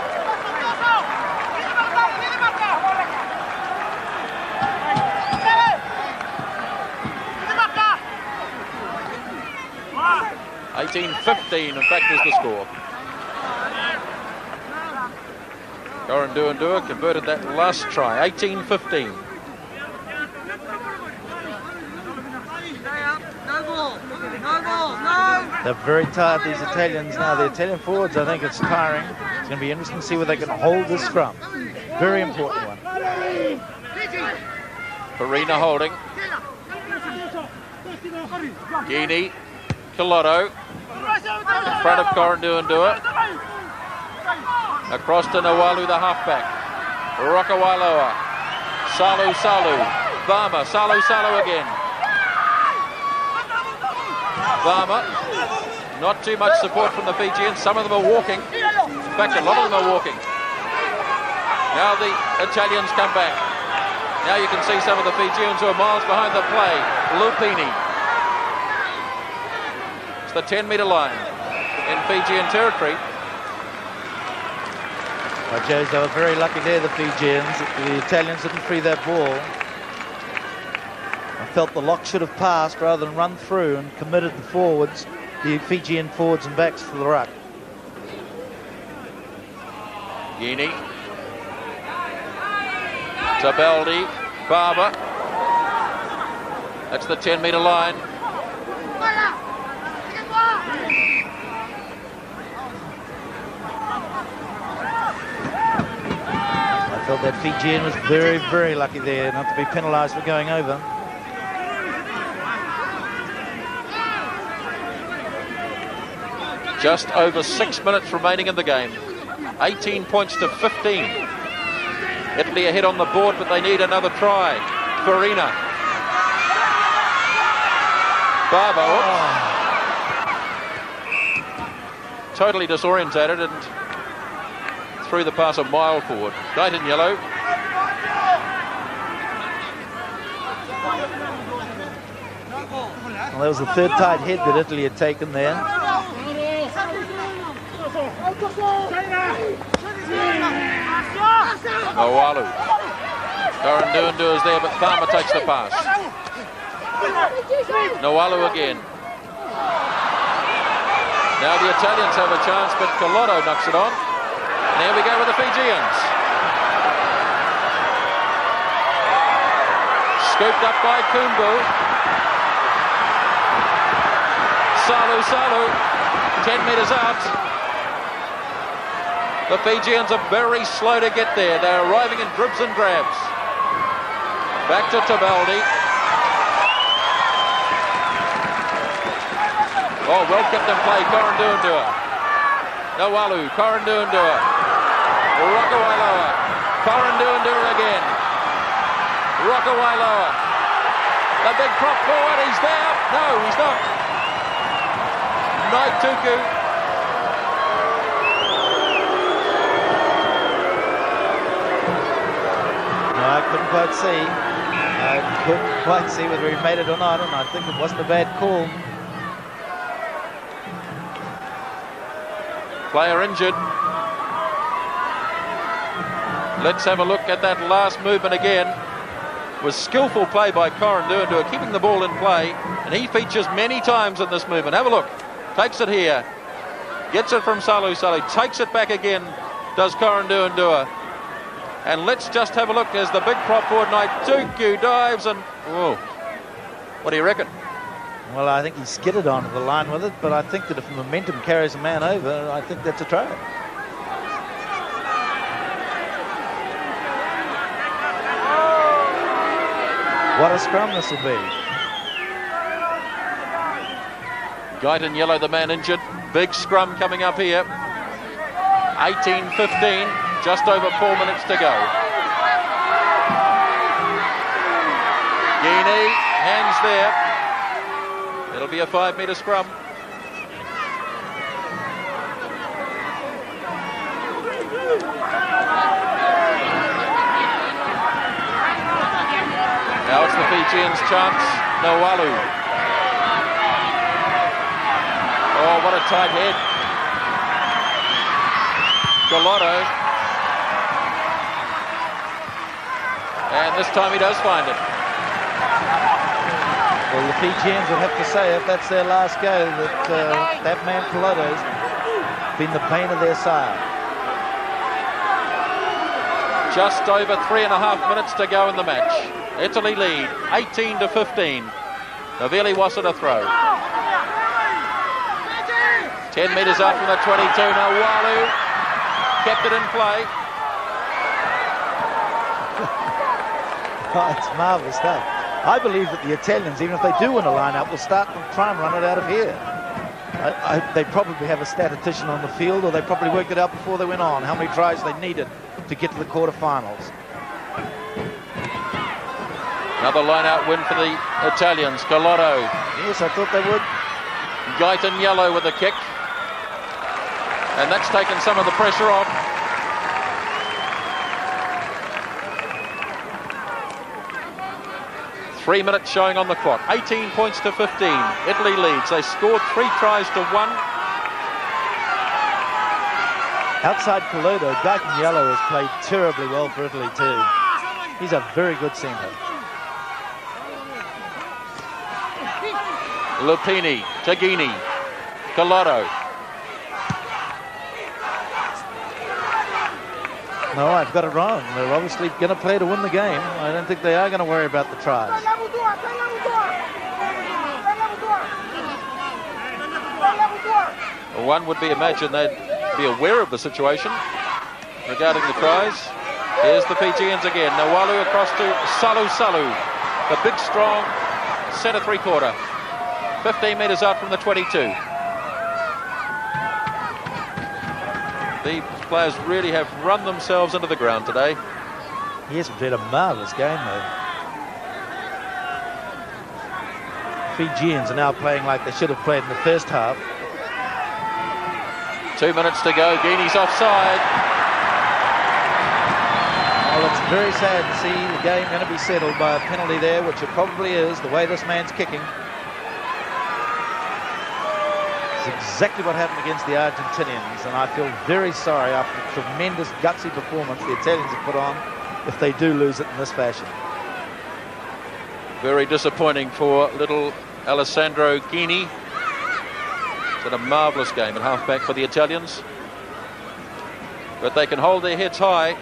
(18-15) in fact is the score. Koroduadua converted that last try. 18-15. They're very tired, these Italians now. The Italian forwards, I think it's tiring. It's going to be interesting to see whether they can hold this scrum. Very important one. Farina holding. Guinea. Collodo. In front of Koroduadua. Across to Nawalu, the halfback. Rocawailoa. Salu. Varma. Salu again. Varma. Not too much support from the Fijians. Some of them are walking. In fact, a lot of them are walking. Now the Italians come back. Now you can see some of the Fijians who are miles behind the play. Lupini. It's the 10-metre line in Fijian territory. Well, Joes, they were very lucky there, the Fijians. The Italians didn't free that ball. I felt the lock should have passed rather than run through and committed the forwards, the Fijian forwards and backs to the ruck. Guinea. Tabeldi. Barber. That's the 10-metre line. I felt that Fijian was very, very lucky there not to be penalised for going over. Just over 6 minutes remaining in the game. 18 points to 15. Italy ahead on the board, but they need another try. Farina. Barber. Totally disorientated and threw the pass a mile forward. Right in yellow. Well, that was the third tight head that Italy had taken there. Owalu. Koroduadua is there, but Farmer takes the pass. Owalu again. Now the Italians have a chance, but Collodo knocks it on. And here we go with the Fijians. Scooped up by Kumbu. Salu, 10 metres out. The Fijians are very slow to get there. They're arriving in dribs and drabs. Back to Tabaldi. Oh, well kept in play, Koroduadua. Nawalu, Koroduadua. Rockawailoa. Koroduadua again. Rockawailoa. The big prop forward, he's there. No, he's not. Naituku. No, I couldn't quite see. I couldn't quite see whether he made it or not, and I think it wasn't a bad call. Player injured. Let's have a look at that last movement again. It was skillful play by Koroduadua, keeping the ball in play, and he features many times in this movement. Have a look. Takes it here. Gets it from Salu. Takes it back again, does Koroduadua. And let's just have a look as the big prop forward Naituku dives and... Whoa. What do you reckon? Well, I think he skidded onto the line with it, but I think that if momentum carries a man over, I think that's a try. What a scrum this will be. Guyton Yellow, the man injured. Big scrum coming up here. 18-15, just over 4 minutes to go. Guinea, hands there. It'll be a 5-metre scrum. Now it's the Fijians' chance. Nawalu. Oh, what a tight head. Collodo. And this time he does find it. Well, the Fijians would have to say, if that's their last go, that that man Collodo's been the bane of their side. Just over 3.5 minutes to go in the match. Italy lead, 18-15. Naivilawasa to throw. 10 metres out from the 22. Nawalu kept it in play. Oh, it's marvellous stuff. I believe that the Italians, even if they do win a line-out, will start and try and run it out of here. They probably have a statistician on the field, or they probably worked it out before they went on, how many tries they needed to get to the quarterfinals. Another line-out win for the Italians. Collodo. Yes, I thought they would. Guyton Yellow with a kick. And that's taken some of the pressure off. Three minutes showing on the clock. 18 points to 15. Italy leads. They scored 3 tries to 1. Outside Collodo, Guyton Yellow has played terribly well for Italy too. He's a very good centre. Lupini, Tagini, Collodo. No, I've got it wrong. They're obviously going to play to win the game. I don't think they are going to worry about the tries. Well, one would be imagined they'd be aware of the situation regarding the tries. Here's the Fijians again. Nawalu across to Salu. The big, strong centre three-quarter. 15 metres out from the 22. The players really have run themselves into the ground today. He has played a marvellous game, though. Fijians are now playing like they should have played in the first half. 2 minutes to go. Guinea's offside. very sad to see the game going to be settled by a penalty there, which it probably is, the way this man's kicking. It's exactly what happened against the Argentinians, and I feel very sorry after the tremendous gutsy performance the Italians have put on if they do lose it in this fashion. Very disappointing for little Alessandro Ghini. It's had a marvellous game at halfback for the Italians. But they can hold their heads high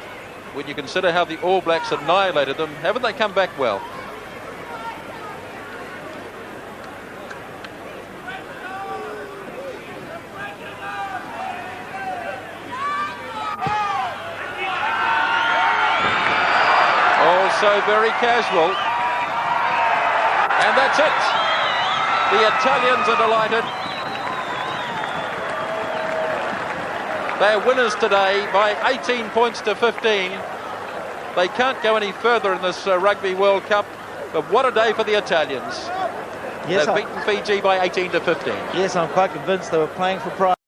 when you consider how the All Blacks annihilated them. Haven't they come back well? Also very casual. And that's it. The Italians are delighted. They're winners today by 18 points to 15. They can't go any further in this Rugby World Cup, but what a day for the Italians. Yes, They've beaten Fiji by 18 to 15. Yes, I'm quite convinced they were playing for pride.